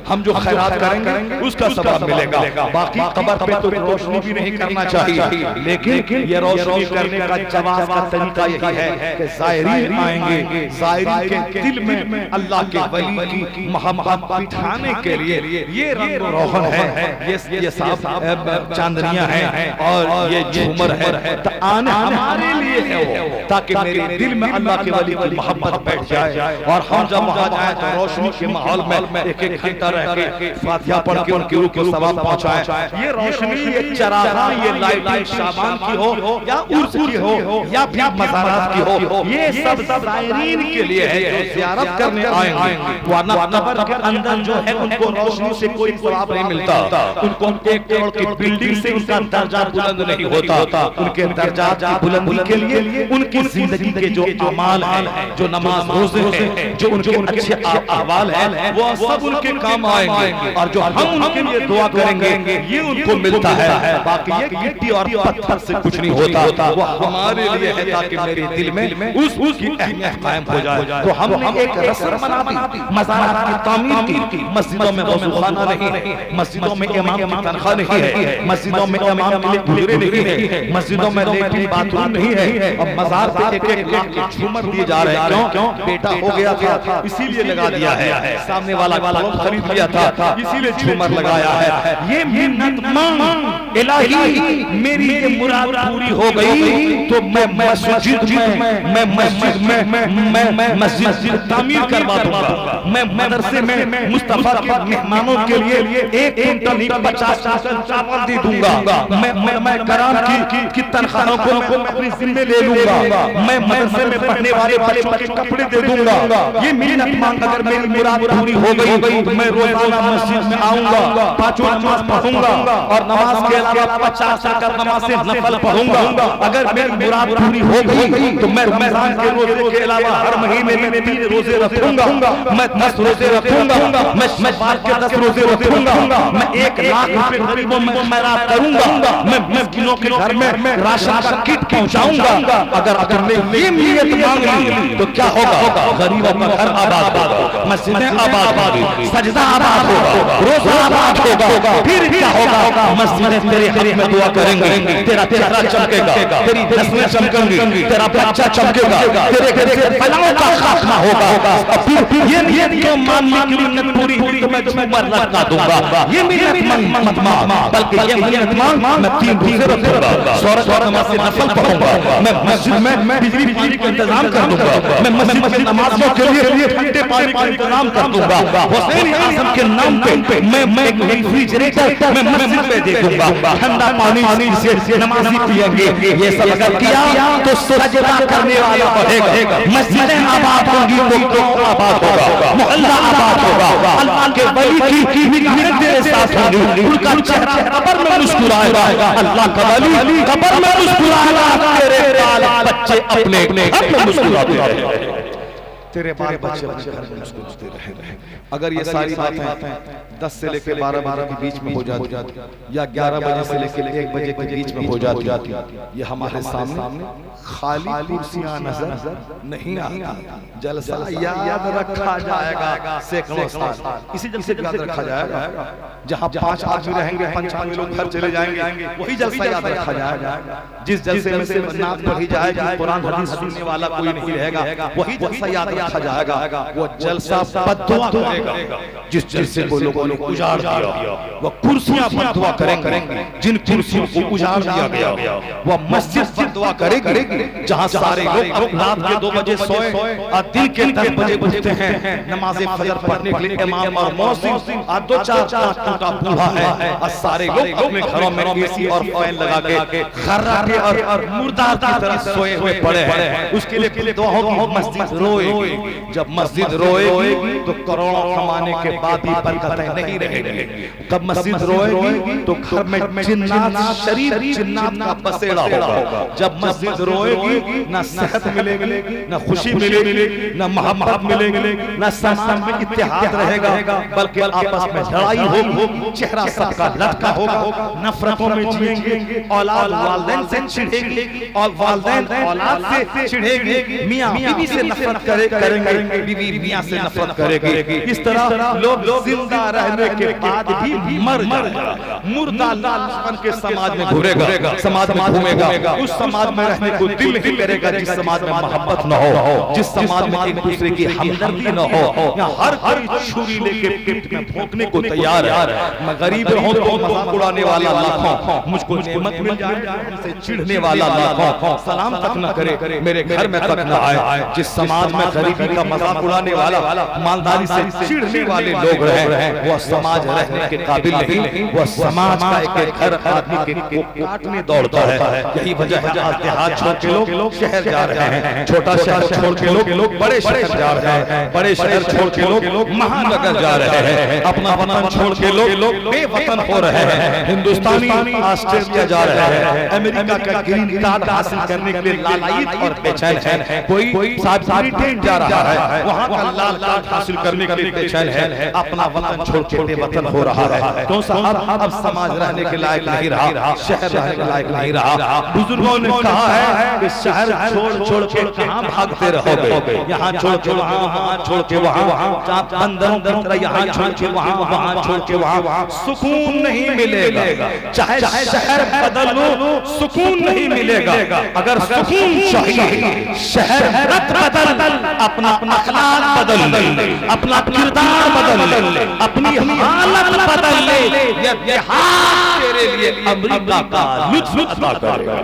ہم جو خیرات کریں گے اس کا ثواب ملے گا۔ باقی قبر پہ تو روشنی بھی نہیں کرنا چاہیے، لیکن یہ روشنی کرنے کا جواز کا طریقہ یہی ہے کہ زائرین آئیں گے، زائرین کے دل میں اللہ کے ولی کی محبت بٹھانے کے لیے یہ رنگ و روغن ہے، یہ صاحب چاندنیاں ہیں اور یہ جھومر ہے، آنے ہمارے لیے ہے وہ، تاکہ میرے دل میں اللہ کے ولی کی محبت بیٹھ جائے، اور ہم جب وہاں جائیں تو روشنی کے ماحول میں ایک گھنٹہ رہ کے فاتحہ پڑھ کے ان کی روح کو ثواب پہنچائیں۔ یہ روشنی، یہ چراغاں، یہ لائٹنگ شابان کی ہو یا عرس کی ہو یا بھی مزارات کی ہو، یہ سب زائرین کے لیے ہے جو زیارت کرنے آئیں گے، ورنہ قبر کے اندر جو ہے ان کو روشنی سے کوئی ثواب نہیں ملتا، ان کو 1 کروڑ کی بلڈنگ سے ان کا درجہ بلند نہیں ہوتا، ان کے درجات کی بلندی کے لیے ان کی زندگی کے جو اعمال ہیں، جو نماز روزے ہیں، جو ان کے اچھے اعمال ہیں، وہ سب ان کے کام آئیں گے، اور جو ہم ان کے لیے دعا کریں گے یہ ان کو ملتا ہے۔ باقی یہ مٹی اور پتھر سے کچھ نہیں ہوتا، وہ ہمارے لیے ہے تاکہ میرے دل میں اس کی اہمیت قائم ہو جائے۔ تو ہم نے ایک رسم بنا دی، مزارات کی تعمیر کی، مسجدوں میں وضو خانہ نہیں، مسجدوں میں امام کی تنخواہ نہیں ہے، مسجدوں میں امام کے لیے گزرے نہیں ہے، مسجدوں میں لیٹرین باتھ روم نہیں ہے، اور مزار پہ 1 لاکھ کے جھومر دیے جا رہے ہیں۔ کیوں؟ بیٹا ہو گیا تھا اسی لیے لگا دیا ہے، سامنے والا خرید لیا تھا اسی لیے جھومر لگایا ہے۔ یہ منت مانگ الہی میری یہ مراد پوری ہو گئی تو میں مسجد میں تعمیر کروا دوں گا، میں مدرسے میں مصطفیٰ کے مہمانوں کے لیے 1 کنٹل نہیں 50 چاول دے دوں گا، میں کرام کی تنخواہوں کو اپنی ذمہ لے لوں گا، میں مدرسے میں پڑھنے والے بچوں کے کپڑے دے دوں گا۔ یہ منت مانگ اگر میری مراد پوری ہو گئی تو میں روزانہ مسجد میں آؤں گا، 5 نماز پڑھوں گا اور نماز کے علاوہ 50 رکعت نماز سے نفل پڑھوں گا۔ اگر میری مراد پوری ہو گئی تو میں رمضان کے روزے کے علاوہ ہر مہینے میں 3 روزے رکھوں گا، میں 10 روزے رکھوں گا، میں شوال کے 10 روزے رکھوں گا، میں 1 لاکھ روپے غریبوں میں خیرات کروں گا، میں مسکینوں کے گھر میں راشن کا کٹ پہنچاؤں گا۔ اگر میں یہ نیت مانگ لی تو کیا ہوگا؟ غریبوں کا گھر آباد ہوگا، مسجدیں آباد ہوگی، سجدہ آباد ہوگا، روزہ آباد ہوگا۔ پھر کیا ہوگا؟ مسجدیں تیرے حق میں دعا کریں گے، تیرا چہرہ چمکے گا، تیری نسلیں چمکیں گی، تیرا بچہ چمکے گا، تیرے گھر سے بلاؤں کا خاتمہ ہوگا۔ اور پھر یہ نیت کیوں ماننے کی منت پوری ہوئی تو میں جھومر لٹکا دوں گا۔ یہ منت مت مانگ، بلکہ یہ منت مانگ میں 3 روزے رکھوں گا، سورج اور نماز سے نفل پڑھوں گا، میں مسجد میں بجلی پانی کا انتظام کر دوں گا، میں مسجد میں نمازوں کے لیے ٹھنڈے پانی کا انتظام کر دوں گا، حسین اعظم کے نام پہ میں ایک ریفریجریٹر میں مسجد میں دے دوں گا، ٹھنڈا پانی سے نمازی پیئیں گے۔ یہ سب اگر کیا تو سجدہ کرنے والا بڑھے گا، مسجدیں آباد ہوگی تو آباد ہوگا، محلہ آباد ہوگا، اللہ کے ولی کی نعمت تیرے ساتھ ہوگی، ان کا چہرہ قبر میں مسکرائے گا، اللہ کا ولی قبر میں مسکرائے گا، تیرے بال بچے اپنے گھر میں مسکراتے رہیں، تیرے بال بچے اپنے گھر میں مسکراتے رہیں۔ اگر یہ ساری باتیں 10 سے لے کے 12 بجے کے بیچ میں ہو جاتی یا 11 بجے سے لے کے 1 بجے کے بیچ میں ہو جاتی، یہ ہمارے سامنے خالی کرسیاں نظر نہیں آتی، جلسہ یاد رکھا جائے گا سینکڑوں سال، اسی جلسے یاد رکھا جائے گا جہاں 5 آدمی رہیں گے، 95 لوگ گھر چلے جائیں گے، وہی جلسہ یاد رکھا جائے گا۔ جس جلسے میں سے نعت پڑھی جائے گی، قرآن حدیث سننے والا کوئی نہیں رہے گا، وہی جلسہ یاد رکھا جائے گا۔ وہ جلسہ بددعا کرے گا، جس جلسے کو لوگوں نے اجاڑ دیا، وہ کرسیاں بددعا کریں گے، جن کرسیوں کو اجاڑ دیا گیا، وہ مسجد بددعا کرے گی جہاں سارے لوگ رات کے 2 بجے سوئے اور دن کے 10 بجے اٹھتے ہیں نماز فجر پڑھنے کے لیے، امام اور مؤذن اور 2-4 ٹوٹا بوڑھا ہے اور سارے لوگ اپنے گھروں میں اے سی اور فین لگا کے خراٹے اور مردار کی طرح سوئے ہوئے پڑے ہیں۔ اس کے لیے دعاؤں کی مسجد روئے گی، جب مسجد روئے گی تو کروڑوں کمانے کے بعد بھی برکتیں نہیں رہیں گی، جب مسجد روئے گی تو گھر میں جنات شریف جنات کا بسیڑا ہوگا، جب مسجد روئے گی نہ صحت ملے گی، نہ خوشی ملے گی، نہ محبت ملے گی، نہ سماج میں اتحاد رہے گا، بلکہ آپس میں لڑائی ہوگی، چہرہ سب کا لٹکا ہوگا، نفرتوں میں جیئیں گے، اولاد والدین سے چھڑے گی اور والدین اولاد سے چھڑے گی، میاں بیوی سے نفرت کریں گے، بیوی میاں سے نفرت کرے گی۔ اس طرح لوگ زندہ رہنے کے بعد بھی مر جائے گا، مردہ لاشن کے سماج میں گھرے گا، سماج میں گھومے گا، اس سماج میں رہنے کو دل نہیں کرے گا جس سماج میں محبت نہ ہو، جس سماج میں ایک دوسرے کی ہمدردی نہ ہو، یہاں ہر کوئی چھری لے کے پیٹ میں پھونکنے کو تیار ہے۔ میں غریب ہوں تو مذاق اڑانے والا لاکھوں، مجھ کو نعمت مل جائے ہم سے چڑھنے والا لاکھوں، سلام تک نہ کرے، میرے گھر میں تک نہ آئے۔ جس سماج میں غریبی کا مذاق اڑانے والا، مالداری سے چڑھنے والے لوگ ہیں، وہ سماج رہنے کے قابل نہیں، وہ سماج کا ایک گھر آدمی کو کاٹنے دوڑتا ہے۔ یہی وجہ ہے جہاں دیہات چھوڑ کے لوگ شہر جا رہے ہیں، چھوٹا شہر چھوڑ کے لوگ بڑے شہر جا رہے ہیں، بڑے شہر چھوڑ کے لوگ مہانگر جا رہے ہیں، اپنا وطن چھوڑ کے لوگ بے وطن ہو رہے ہیں۔ ہندوستانی آسٹریلیا جا رہے ہیں، امریکہ کا گرین کارڈ حاصل کرنے کے لیے لالائیت اور بے چین ہے، کوئی صاحب بریٹین جا رہا ہے، وہاں کا لال کارڈ حاصل کرنے کے لیے بے چین ہے، اپنا وطن چھوڑ کے بے وطن ہو رہا ہے. کیوں صاحب؟ اب سماج رہنے کے لائق نہیں رہا، شہر رہنے کے لائق نہیں رہا. بزرگوں نے کہا ہے کہ شہر چھوڑ کے کہاں بھاگتے رہو گے، یہاں چھوڑ کے وہاں، وہاں چھوڑ کے وہاں، بندروں کی طرح یہاں چھوڑ کے وہاں، وہاں چھوڑ کے وہاں. سکون نہیں ملے گا، چاہے شہر بدل لو سکون نہیں ملے گا. اگر سکون چاہیے شہر مت بدل، اپنا اخلاق بدل لے، اپنا کردار بدل لے، اپنی حالت بدل لے. یہ دیہات تیرے لیے امریکہ کا لطف عطا کرے گا،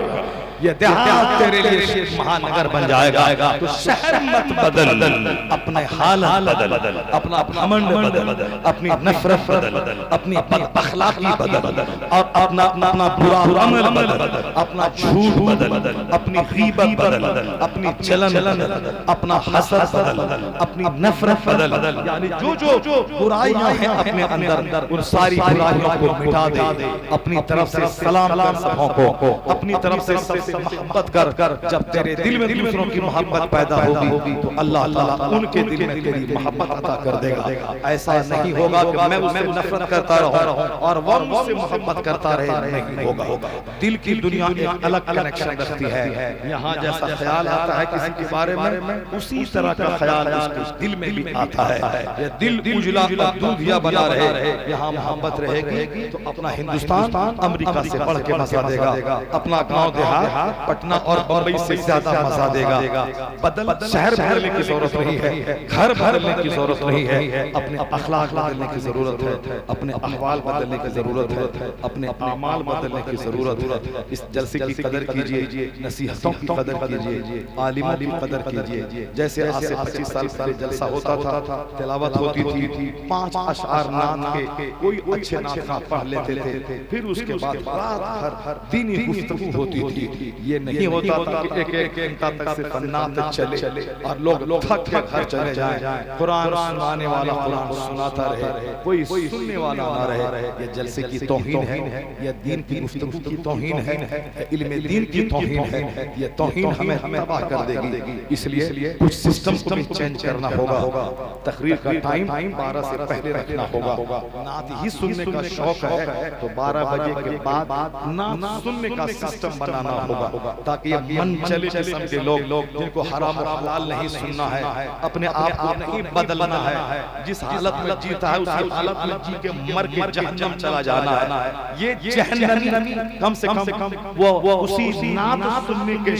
یہ دیہات تیرے لیے مہانگر بن جائے گا. تو شہر مت بدل، اپنے حالات بدل، اپنا گھمنڈ بدل، اپنی نفرت بدل، اپنی بد اخلاقی بدل، اور اپنا برا عمل بدل، اپنا جھوٹ بدل، اپنی غیبت بدل، اپنی جلن، اپنا حسد بدل، اپنی نفرت بدل. یعنی جو برائیاں ہیں اپنے اندر ان ساری برائیوں کو مٹا دے. اپنی طرف سے سلام کر سبوں کو، اپنی طرف سے سب سے محبت کر. جب تیرے دل میں دوسروں کی محبت پیدا ہوگی تو اللہ تعالیٰ ان کے دل میں تیری محبت عطا کر دے گا. ایسا نہیں ہوگا کہ میں اس سے نفرت کرتا رہوں اور وہ مجھ سے محبت کرتا رہے، نہیں ہوگا. دل کی دنیا ایک الگ کنیکشن رکھتی ہے. یہاں جیسا خیال آتا ہے کسی کے بارے میں، اسی طرح کا خیال اس کے دل میں بھی آتا ہے. یہ دل اجلا اور دودھیا بنا رہے، یہاں محبت رہے گی تو اپنا ہندوستان امریکہ سے بڑھ کے مزہ دے گا، اپنا گاؤں دیہات پٹنہ اور بمبئی سے زیادہ مزہ دے گا. بدل شہر بدلنے کی ضرورت نہیں ہے، گھر بدلنے کی ضرورت نہیں ہے، اپنے اخلاق بدلنے کی ضرورت ہے، اپنے احوال بدلنے کی ضرورت ہے، اپنے اعمال بدلنے کی ضرورت ہے. اس جلسے کی قدر کیجئے، نصیحتوں کی قدر کیجئے، عالموں کی قدر کیجئے. جیسے آج سے 25 سال پہلے جلسہ ہوتا تھا، تلاوت ہوتی تھی، 5 اشعار نعت کے کوئی اچھے نعت پڑھ لیتے تھے، پھر اس کے بعد رات بھر دینی گفتگو ہوتی تھی. یہ نہیں ہوتا تھا کہ ایک گھنٹہ تک صرف نعت چلے اور لوگ تھک کے گھر چلے جائیں. قرآن سنانے والا قرآن سناتا رہے، کوئی سننے والا نہ رہے. یہ جلسے کی توہین ہے، یہ دین کی گفتگو کی توہین ہے، علم دین کی توہین ہے. یہ توہین ہمیں تباہ کر دے گی. اس لیے کچھ سسٹم کو بھی چینج کرنا ہوگا. تقریر کا ٹائم 12 سے پہلے رکھنا ہوگا. نعت ہی سننے کا شوق ہے تو 12 بجے کے بعد نعت سننے کا سسٹم بنانا ہوگا، تاکہ یہ من چلے قسم کے لوگ جن کو حرام و حلال نہیں سننا ہے، اپنے آپ کو نہیں بدلنا ہے، جس حالت میں جیتا ہے اسی حالت میں جی کے مر کے جہنم چلا جانا ہے. یہ جہنمی کم سے کم وہ اسی نعت سننے کے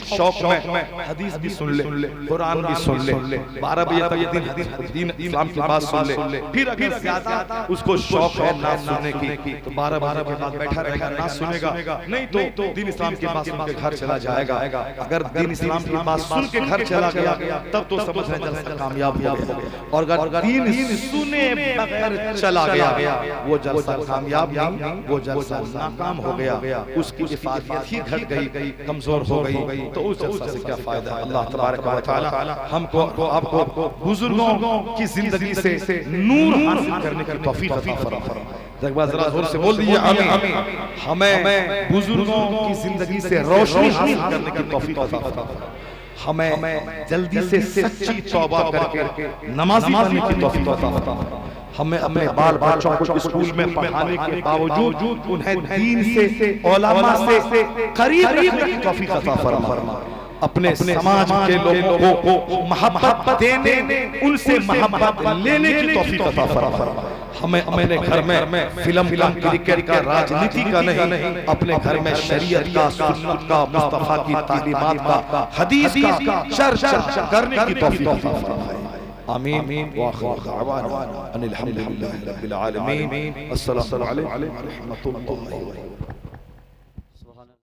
شوق میں حدیث بھی سن لے، قرآن بھی سن لے، 12 بجے تک دین اسلام کی بات سن لے. پھر اگر زیادہ اس کو شوق ہے نعت سننے کی تو 12 بجے کے بعد بیٹھا رہے گا، نعت سنے گا. نہیں تو دین اسلام کی بات سن کے گھر چلا جائے گا. اگر دین اسلام کی بات سن کے گھر چلا گیا تب تو سمجھ رہے جلسہ کامیاب ہو گیا. اور اگر دین سنے بغیر چلا گیا وہ جلسہ کامیاب نہیں، وہ جلسہ ناکام ہو گیا. اس کی افادیت ہی گھٹ گئی، کمزور ہو گئی. تو اس جلسہ سے کیا فائدہ؟ اللہ تبارک و تعالی ہم کو آپ کو بزرگوں کی زندگی سے نور حاصل کرنے کی توفیق عطا فرمائے. ایک بار ذرا زور سے بول دیجیے آمین. ہمیں بزرگوں کی زندگی سے روشنی حاصل کرنے کی توفیق عطا فرمائے. ہمیں جلدی سے سچی توبہ کر کے نمازی بننے کی توفیق عطا فرمائے. ہمیں اپنے بال بچوں کو اسکول میں پڑھانے کے باوجود انہیں دین سے، علماء سے قریب رکھنے کی توفیق عطا فرمائے. اپنے سماج کے لوگوں کو محبت دینے، ان سے محبت لینے کی توفیق عطا فرمائے. ہمیں اپنے گھر میں فلم کرکٹ کا، راجنیتی کا نہیں، اپنے گھر میں شریعت کا، سنت کا، مصطفیٰ کی تعلیمات کا، حدیث کا چرچا کرنے کی توفیق عطا فرمائے. آمین. وآخر دعوانا ان الحمد للہ رب العالمین. السلام علیکم ورحمۃ اللہ وبرکاتہ.